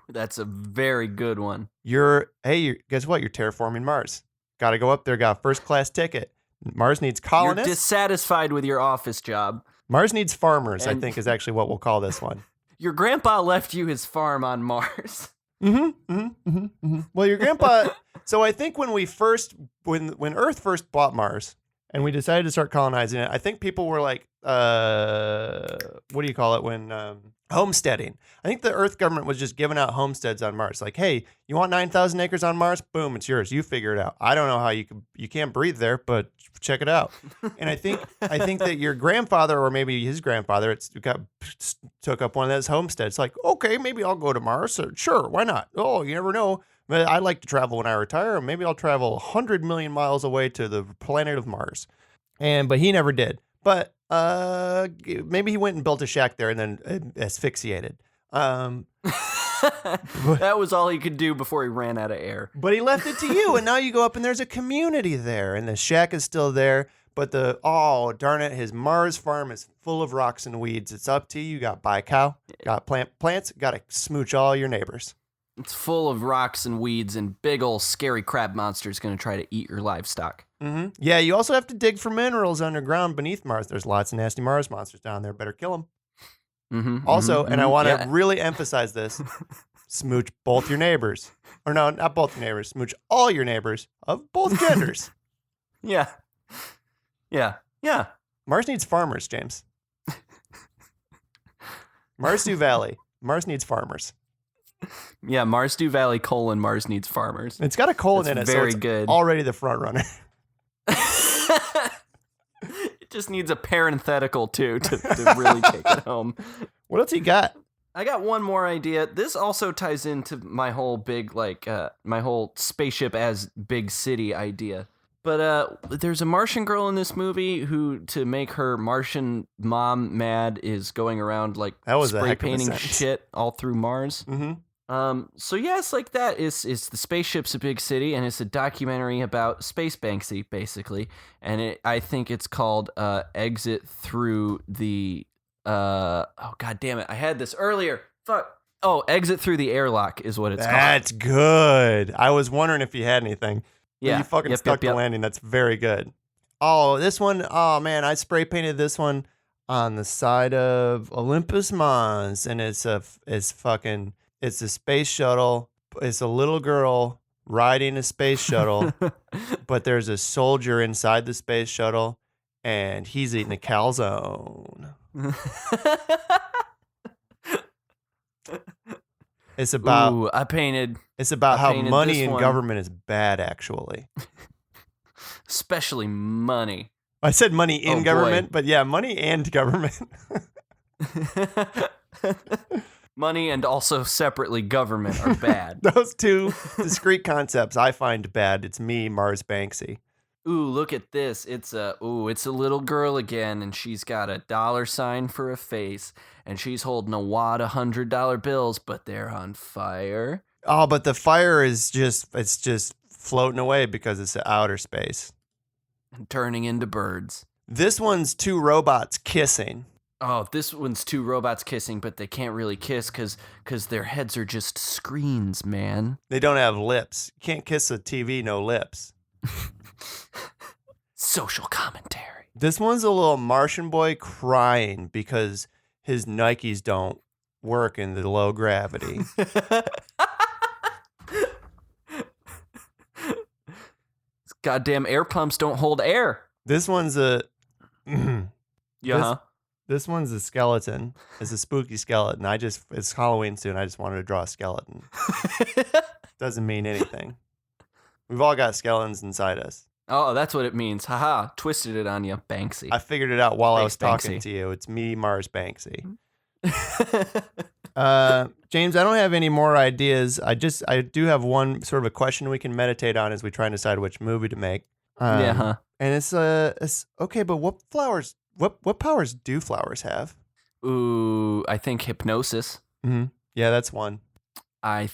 That's a very good one. Guess what? You're terraforming Mars. Got to go up there, got a first-class ticket. Mars needs colonists. You're dissatisfied with your office job. Mars needs farmers, I think, is actually what we'll call this one. Your grandpa left you his farm on Mars. Well, your grandpa... So I think when Earth first bought Mars and we decided to start colonizing it, I think people were like, what do you call it when... homesteading. I think the Earth government was just giving out homesteads on Mars. Like, hey, you want 9,000 acres on Mars? Boom, it's yours. You figure it out. I don't know how you can't breathe there, but check it out. And I think that your grandfather, or maybe his grandfather, took up one of those homesteads. Like, okay, maybe I'll go to Mars. Sure, why not? Oh, you never know. But I like to travel when I retire. Maybe I'll travel 100 million miles away to the planet of Mars. But he never did. But maybe he went and built a shack there and then asphyxiated. That was all he could do before he ran out of air. But he left it to you, and now you go up and there's a community there, and the shack is still there. But darn it, his Mars farm is full of rocks and weeds. It's up to you. You got buy cow, got plants, got to smooch all your neighbors. It's full of rocks and weeds, and big old scary crab monsters going to try to eat your livestock. Mm-hmm. Yeah, you also have to dig for minerals underground beneath Mars. There's lots of nasty Mars monsters down there. Better kill them. And I want to really emphasize this. Smooch both your neighbors. Or no, not both your neighbors. Smooch all your neighbors of both genders. Yeah. Mars needs farmers, James. Marsdew Valley. Mars needs farmers. Yeah, Marsdew Valley : Mars needs farmers. It's got a colon in it, very so it's good. Already the front runner. It just needs a parenthetical too to really take it home. What else you got? I got one more idea. This also ties into my whole big my whole spaceship as big city idea. But there's a Martian girl in this movie who, to make her Martian mom mad, is going around spray painting shit all through Mars. Mm-hmm. So yeah, it's like that. It's the spaceship's a big city, and it's a documentary about Space Banksy, basically. And I think it's called Exit Through the oh god damn it, I had this earlier. Fuck. Oh, Exit Through the Airlock is what it's called. That's good. I was wondering if you had anything. Yeah, you fucking stuck the landing. That's very good. Oh, this one. Oh man, I spray painted this one on the side of Olympus Mons, and it's a space shuttle. It's a little girl riding a space shuttle, but there's a soldier inside the space shuttle, and he's eating a calzone. It's about. Ooh, It's about how money in government is bad, actually. Especially money. I said money in government, but yeah, money and government. Money and also separately government are bad. Those two discrete concepts I find bad. It's me, Mars Banksy. Ooh, look at this. It's a little girl again, and she's got a $sign for a face, and she's holding a wad of $100 bills, but they're on fire. Oh, but the fire is just floating away because it's outer space. And turning into birds. This one's two robots kissing. Oh, this one's two robots kissing, but they can't really kiss because their heads are just screens, man. They don't have lips. You can't kiss a TV, no lips. Social commentary. This one's a little Martian boy crying because his Nikes don't work in the low gravity. Goddamn air pumps don't hold air. This one's Yeah. This one's a skeleton. It's a spooky skeleton. It's Halloween soon. I just wanted to draw a skeleton. Doesn't mean anything. We've all got skeletons inside us. Oh, that's what it means. Haha, twisted it on you, Banksy. I figured it out while I was Thanks, talking Banksy. to you. It's me, Mars Banksy. James, I don't have any more ideas. I do have one sort of a question we can meditate on as we try and decide which movie to make. And it's okay, but what powers do flowers have? Ooh, I think hypnosis. Mm-hmm. Yeah, that's one. I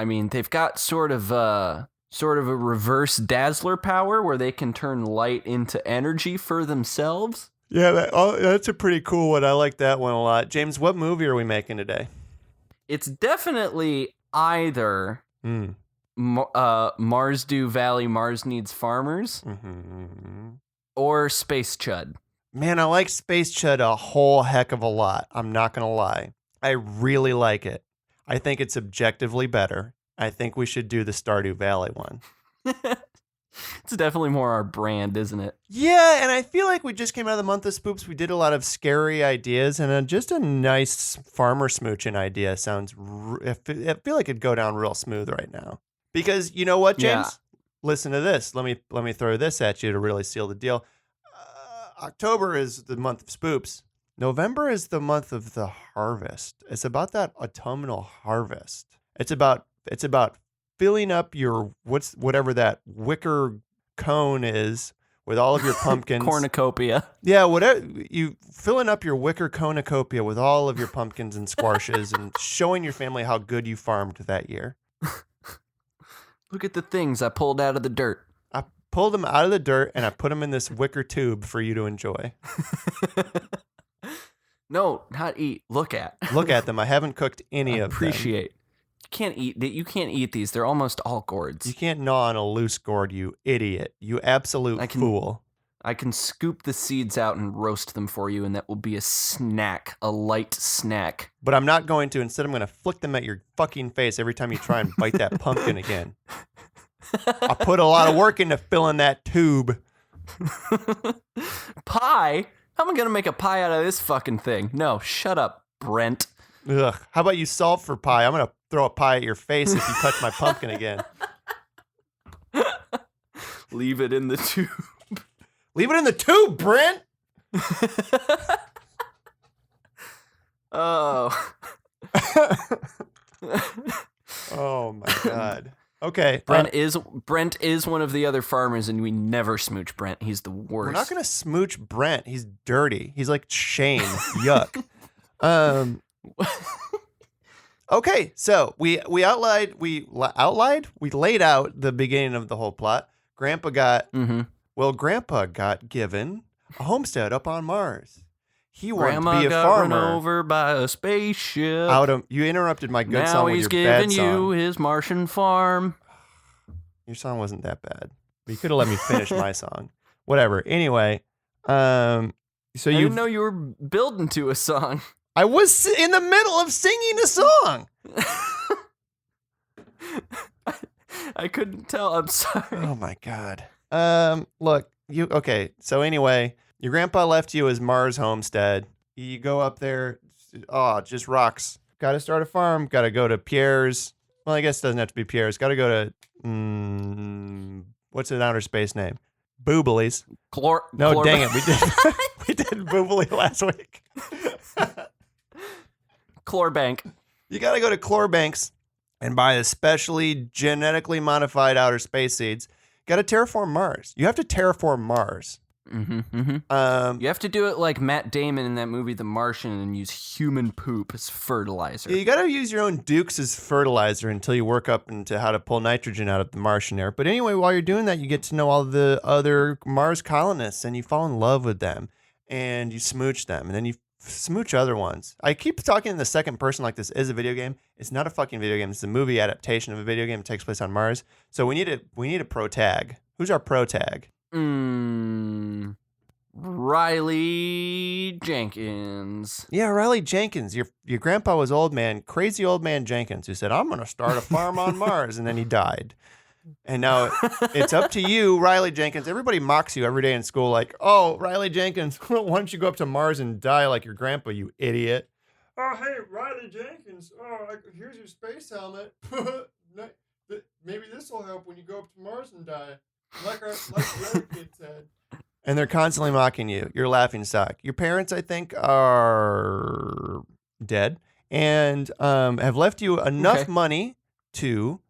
mean, they've got sort of a reverse dazzler power where they can turn light into energy for themselves. Yeah, that's a pretty cool one. I like that one a lot. James, what movie are we making today? It's definitely either Marsdew Valley, Mars Needs Farmers, or Space Chud. Man, I like Space Chud a whole heck of a lot. I'm not going to lie. I really like it. I think it's objectively better. I think we should do the Stardew Valley one. It's definitely more our brand, isn't it? Yeah, and I feel like we just came out of the month of spoops. We did a lot of scary ideas, and just a nice farmer smooching idea sounds... I feel like it'd go down real smooth right now. Because you know what, James? Yeah. Listen to this. Let me throw this at you to really seal the deal. October is the month of spoops. November is the month of the harvest. It's about that autumnal harvest. It's about filling up your whatever that wicker cone is with all of your pumpkins. Cornucopia. Yeah, whatever you filling up your wicker cornucopia with all of your pumpkins and squashes and showing your family how good you farmed that year. Look at the things I pulled out of the dirt. I pulled them out of the dirt and I put them in this wicker tube for you to enjoy. No, not eat. Look at. Look at them. I haven't cooked any of them. Appreciate. You can't eat these. They're almost all gourds. You can't gnaw on a loose gourd, you idiot. You absolute fool. I can scoop the seeds out and roast them for you, and that will be a snack, a light snack. But I'm not going to. Instead, I'm going to flick them at your fucking face every time you try and bite that pumpkin again. I put a lot of work into filling that tube. Pie? How am I going to make a pie out of this fucking thing? No, shut up, Brent. Ugh. How about you solve for pie? I'm going to throw a pie at your face if you touch my pumpkin again. Leave it in the tube. Leave it in the tube, Brent! Oh. Oh, my God. Okay. Brent is one of the other farmers, and we never smooch Brent. He's the worst. We're not going to smooch Brent. He's dirty. He's like Shane. Yuck. Okay, so we laid out the beginning of the whole plot. Grandpa got given a homestead up on Mars. He wanted to be a farmer. Run over by a spaceship. You interrupted my good now song with your bad song. Now he's giving you his Martian farm. Your song wasn't that bad. But you could have let me finish my song. Whatever. Anyway, I didn't know you were building to a song. I was in the middle of singing a song. I couldn't tell. I'm sorry. Oh my God. Look, okay. So anyway, your grandpa left you his Mars homestead. You go up there. Oh, just rocks. Got to start a farm. Got to go to Pierre's. Well, I guess it doesn't have to be Pierre's. Got to go to what's an outer space name? Booblies. No, dang it. We did Boobly last week. Chlorbank. You got to go to Chlorbanks and buy especially genetically modified outer space seeds. Got to terraform Mars. You have to terraform Mars. You have to do it like Matt Damon in that movie The Martian and use human poop as fertilizer. Yeah, you got to use your own dukes as fertilizer until you work up into how to pull nitrogen out of the Martian air. But anyway, while you're doing that, you get to know all the other Mars colonists and you fall in love with them and you smooch them and then you smooch other ones. I keep talking in the second person like this is a video game. It's not a fucking video game. It's a movie adaptation of a video game that takes place on Mars. So we need a pro tag. Who's our pro tag? Riley Jenkins. Yeah, Riley Jenkins. Your grandpa was crazy old man Jenkins, who said, I'm going to start a farm on Mars, and then he died. And now it's up to you, Riley Jenkins. Everybody mocks you every day in school, like, oh, Riley Jenkins, why don't you go up to Mars and die like your grandpa, you idiot? Oh, hey, Riley Jenkins. Oh, here's your space helmet. Maybe this will help when you go up to Mars and die, like the other kid said. And they're constantly mocking you. You're a laughing stock. Your parents, I think, are dead and have left you enough money to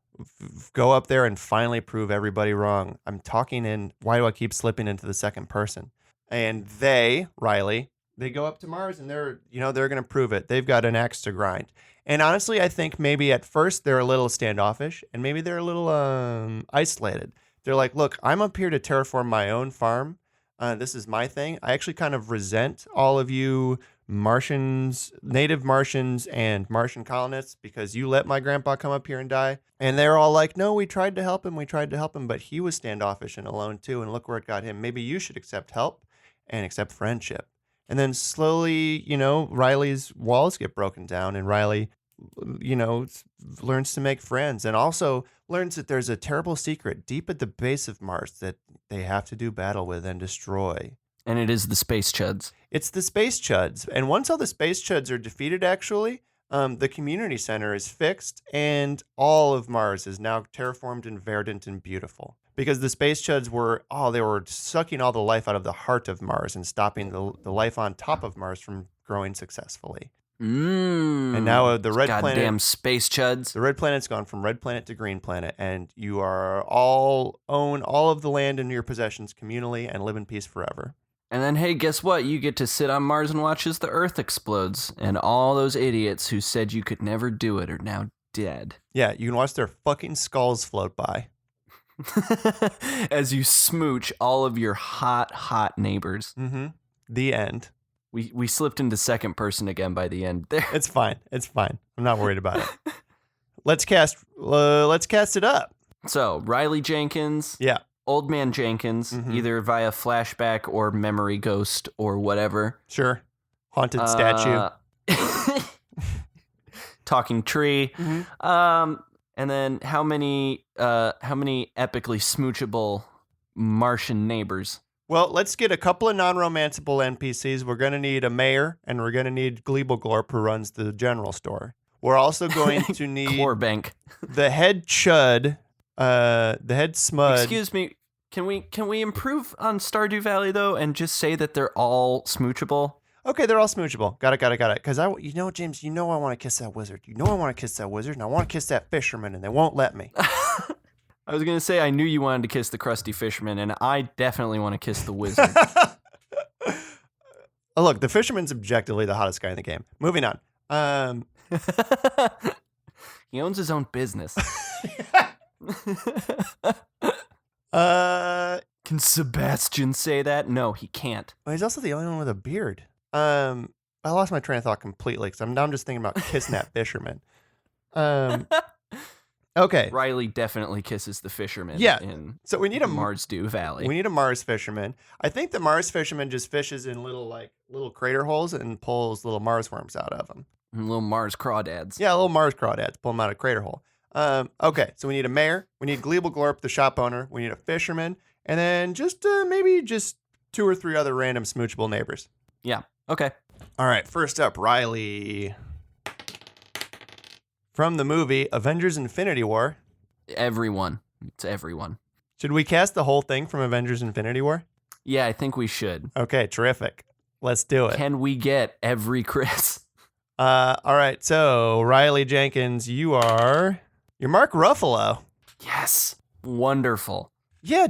go up there and finally prove everybody wrong. I'm talking in, why do I keep slipping into the second person? And they, Riley, they go up to Mars and they're going to prove it. They've got an axe to grind. And honestly, I think maybe at first they're a little standoffish and maybe they're a little isolated. They're like, look, I'm up here to terraform my own farm. This is my thing. I actually kind of resent all of you Martians, native Martians and Martian colonists because you let my grandpa come up here and die. And they're all like, no, we tried to help him, but he was standoffish and alone too. And look where it got him. Maybe you should accept help and accept friendship. And then slowly, Riley's walls get broken down and Riley, learns to make friends and also learns that there's a terrible secret deep at the base of Mars that they have to do battle with and destroy. And it is the Space CHUDs. It's the Space CHUDs. And once all the Space CHUDs are defeated, actually, the community center is fixed and all of Mars is now terraformed and verdant and beautiful. Because the Space CHUDs were sucking all the life out of the heart of Mars and stopping the life on top of Mars from growing successfully. And now the red planet, goddamn Space CHUDs. The red planet's gone from red planet to green planet, and you are all own all of the land in your possessions communally and live in peace forever. And then, hey, guess what? You get to sit on Mars and watch as the Earth explodes, and all those idiots who said you could never do it are now dead. Yeah, you can watch their fucking skulls float by. As you smooch all of your hot neighbors. Mm-hmm. The end. We slipped into second person again by the end there. It's fine. I'm not worried about it. Let's cast it up. So, Riley Jenkins. Yeah. Old Man Jenkins, either via flashback or memory ghost or whatever. Sure. Haunted statue. Talking tree. Mm-hmm. And then how many epically smoochable Martian neighbors? Well, let's get a couple of non-romanceable NPCs. We're going to need a mayor, and we're going to need Gleebleglorp, who runs the general store. We're also going to need Core bank. The head chud, the head smud. Excuse me, can we improve on Stardew Valley though, and just say that they're all smoochable? Okay, they're all smoochable. Got it. Because James, I want to kiss that wizard. And I want to kiss that fisherman, and they won't let me. I was going to say I knew you wanted to kiss the crusty fisherman, and I definitely want to kiss the wizard. Oh, look, the fisherman's objectively the hottest guy in the game. Moving on. He owns his own business. Can Sebastian say that? No, he can't. Well, he's also the only one with a beard. I lost my train of thought completely because I'm just thinking about kissing that fisherman. Okay. Riley definitely kisses the fisherman. Yeah. So we need a Marsdew Valley. We need a Mars fisherman. I think the Mars fisherman just fishes in little crater holes and pulls little Mars worms out of them. Little Mars crawdads. Yeah, little Mars crawdads. Pull them out of a crater hole. Okay, so we need a mayor. We need Gleebleglorp, the shop owner. We need a fisherman. And then maybe 2 or 3 other random smoochable neighbors. Yeah, okay. All right, first up, Riley. From the movie Avengers Infinity War. Everyone. It's everyone. Should we cast the whole thing from Avengers Infinity War? Yeah, I think we should. Okay, terrific. Let's do it. Can we get every Chris? All right, so Riley Jenkins, you're Mark Ruffalo. Yes. Wonderful. Yeah,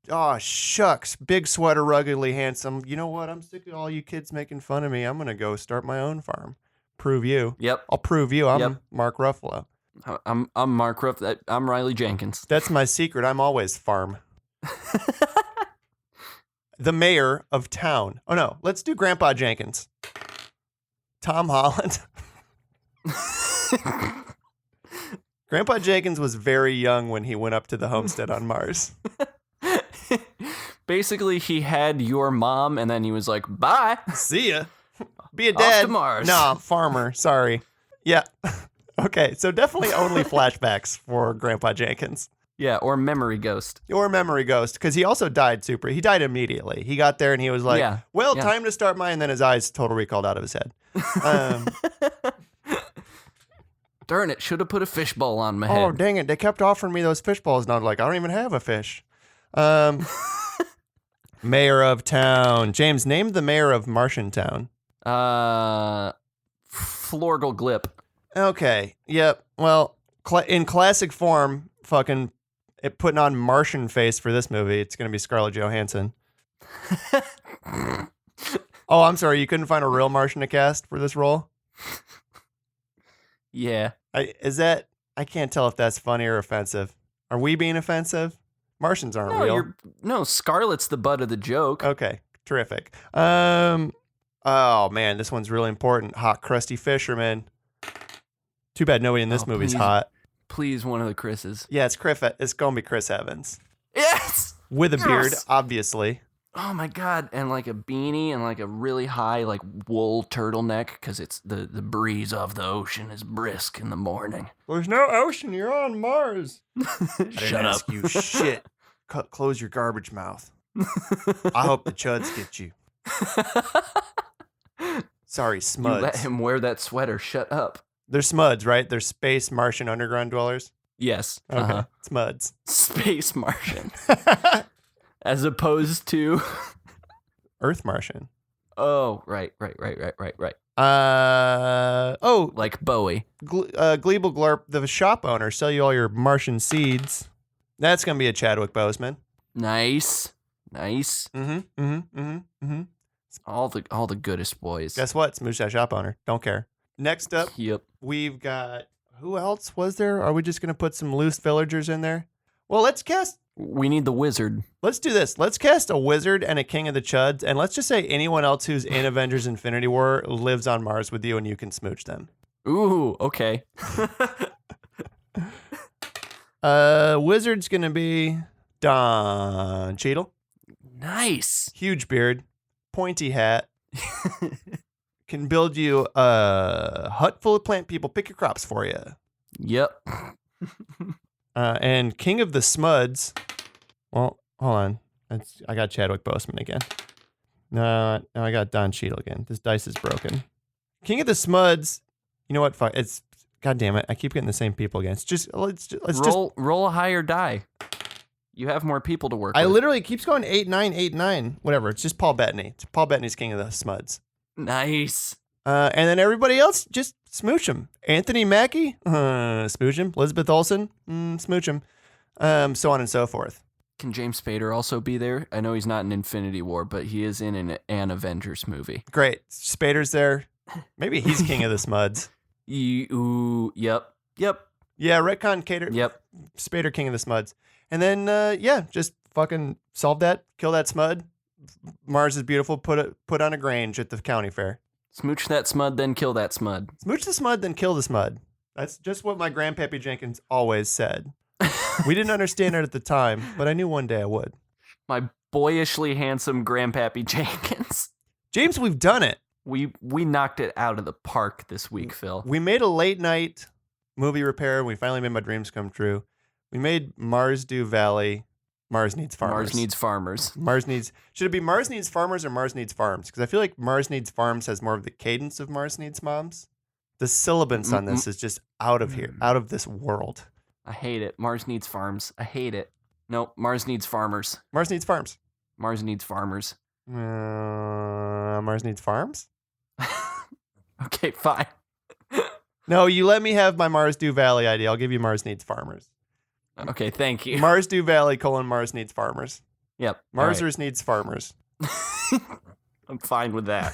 oh, shucks. Big sweater, ruggedly handsome. You know what? I'm sick of all you kids making fun of me. I'm going to go start my own farm. Prove you. Yep. I'll prove you. I'm Mark Ruffalo. I'm Mark Ruffalo. I'm Riley Jenkins. That's my secret. I'm always farm. The mayor of town. Oh, no. Let's do Grandpa Jenkins. Tom Holland. Grandpa Jenkins was very young when he went up to the homestead on Mars. Basically, he had your mom, and then he was like, bye. See ya. Be a dad. Off to Mars. Nah, farmer. Sorry. Yeah. Okay, so definitely only flashbacks for Grandpa Jenkins. Yeah, or memory ghost. Or memory ghost, because he also died He died immediately. He got there and he was like, Yeah, well, yeah. time to start mine. And then his eyes total recalled out of his head. Darn it, should have put a fishbowl on my head. Oh, dang it. They kept offering me those fish balls. And I was like, I don't even have a fish. Mayor of town. James, name the mayor of Martian Town. Florgal Glip. Okay. Yep. Well, in classic form, fucking putting on Martian face for this movie, it's going to be Scarlett Johansson. Oh, I'm sorry. You couldn't find a real Martian to cast for this role? Yeah. I can't tell if that's funny or offensive. Are we being offensive? Martians aren't real. No, Scarlett's the butt of the joke. Okay, terrific. Oh man, this one's really important. Hot, crusty fisherman. Too bad nobody in this movie's hot. Please, one of the Chris's. Yeah, it's gonna be Chris Evans. Yes! With a beard, obviously. Oh my god, and like a beanie and like a really high like wool turtleneck because it's the breeze of the ocean is brisk in the morning. There's no ocean, you're on Mars. Shut up. Ask you shit. Close your garbage mouth. I hope the chuds get you. Sorry, Smuds. You let him wear that sweater, shut up. They're Smuds, right? They're space Martian underground dwellers? Yes. Okay, Smuds. Space Martian. As opposed to Earth Martian. Oh, right. Like Bowie. Gleeble Glurp, the shop owner, sell you all your Martian seeds. That's gonna be a Chadwick Boseman. Nice. All the goodest boys. Guess what? Smooch that shop owner. Don't care. Next up, Yep. we've got who else was there? Are we just gonna put some loose villagers in there? Well, We need the wizard. Let's do this. Let's cast a wizard and a king of the chuds, and let's just say anyone else who's in Avengers Infinity War lives on Mars with you and you can smooch them. Ooh, okay. Wizard's gonna be Don Cheadle. Nice. Huge beard, pointy hat. Can build you a hut full of plant people, pick your crops for you. Yep. And King of the Smuds. Well, hold on. I got Chadwick Boseman again. No, I got Don Cheadle again. This dice is broken. King of the Smuds. You know what? Fuck. It's God damn it. I keep getting the same people again. It's just let's roll a higher die. You have more people to work with. I literally keeps going 8-9, 8-9. Whatever. It's just Paul Bettany. Paul Bettany's King of the Smuds. Nice. And then everybody else, just smooch him. Anthony Mackie, smooch him. Elizabeth Olsen, smooch him. So on and so forth. Can James Spader also be there? I know he's not in Infinity War, but he is in an Avengers movie. Great. Spader's there. Maybe he's King of the Smuds. Yep. Yeah, retcon Cater. Yep. Spader, King of the Smuds. And then, just fucking solve that, kill that Smud. Mars is beautiful. Put on a Grange at the county fair. Smooch that Smud, then kill that Smud. Smooch the Smud, then kill the Smud. That's just what my Grandpappy Jenkins always said. We didn't understand it at the time, but I knew one day I would. My boyishly handsome Grandpappy Jenkins. James, we've done it. We knocked it out of the park this week, Phil. We made a late night movie repair. We finally made my dreams come true. We made Marsdew Valley. Mars Needs Farmers. Mars Needs Farmers. Should it be Mars Needs Farmers or Mars Needs Farms? Because I feel like Mars Needs Farms has more of the cadence of Mars Needs Moms. The syllabus on this is just out of here, out of this world. I hate it. Mars Needs Farms. I hate it. Nope. Mars Needs Farmers. Mars Needs Farms. Mars Needs Farmers. Mars Needs Farms? Okay, fine. No, you let me have my Marsdew Valley idea. I'll give you Mars Needs Farmers. Okay, thank you. Marsdew Valley : Mars Needs Farmers. Yep. Marsers needs farmers. I'm fine with that.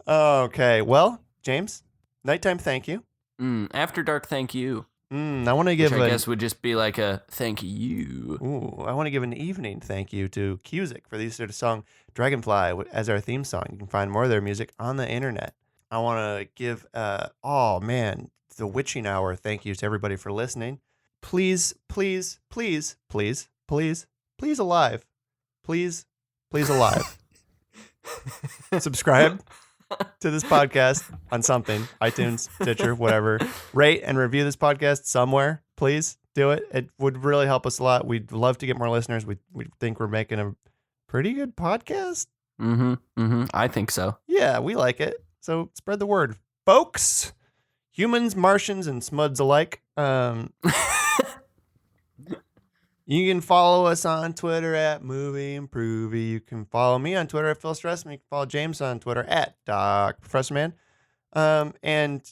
Okay, well, James, nighttime thank you. After dark thank you. I want to give I guess would just be like a thank you. Ooh, I want to give an evening thank you to Cusick for the use of the song Dragonfly as our theme song. You can find more of their music on the internet. I want to give, the witching hour thank you to everybody for listening. Please alive. Please alive. Subscribe. to this podcast on something, iTunes, Stitcher, whatever. Rate and review this podcast somewhere. Please do it. It would really help us a lot. We'd love to get more listeners. We think we're making a pretty good podcast. I think so. Yeah, we like it. So spread the word, folks. Humans, Martians, and smuds alike. You can follow us on Twitter at #MovieImprovie. You can follow me on Twitter at Phil Stressman. You can follow James on Twitter at DocProfessorMan. And,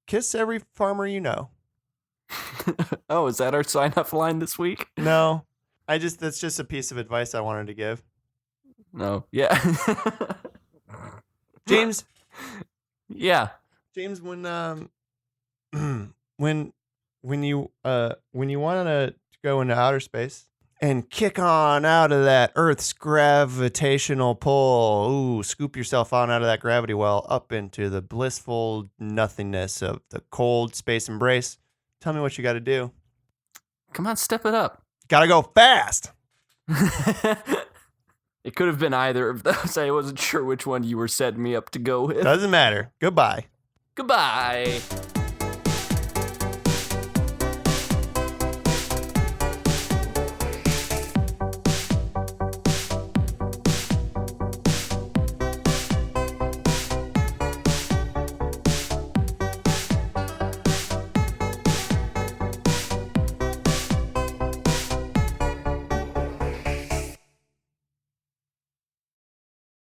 kiss every farmer you know. Oh, is that our sign-off line this week? No, that's just a piece of advice I wanted to give. No, yeah. James. Yeah. James, when you want to go into outer space and kick on out of that Earth's gravitational pull, scoop yourself on out of that gravity well up into the blissful nothingness of the cold space embrace. Tell me what you got to do. Come on, step it up. Got to go fast. It could have been either of those. I wasn't sure which one you were setting me up to go with. Doesn't matter. Goodbye. Goodbye.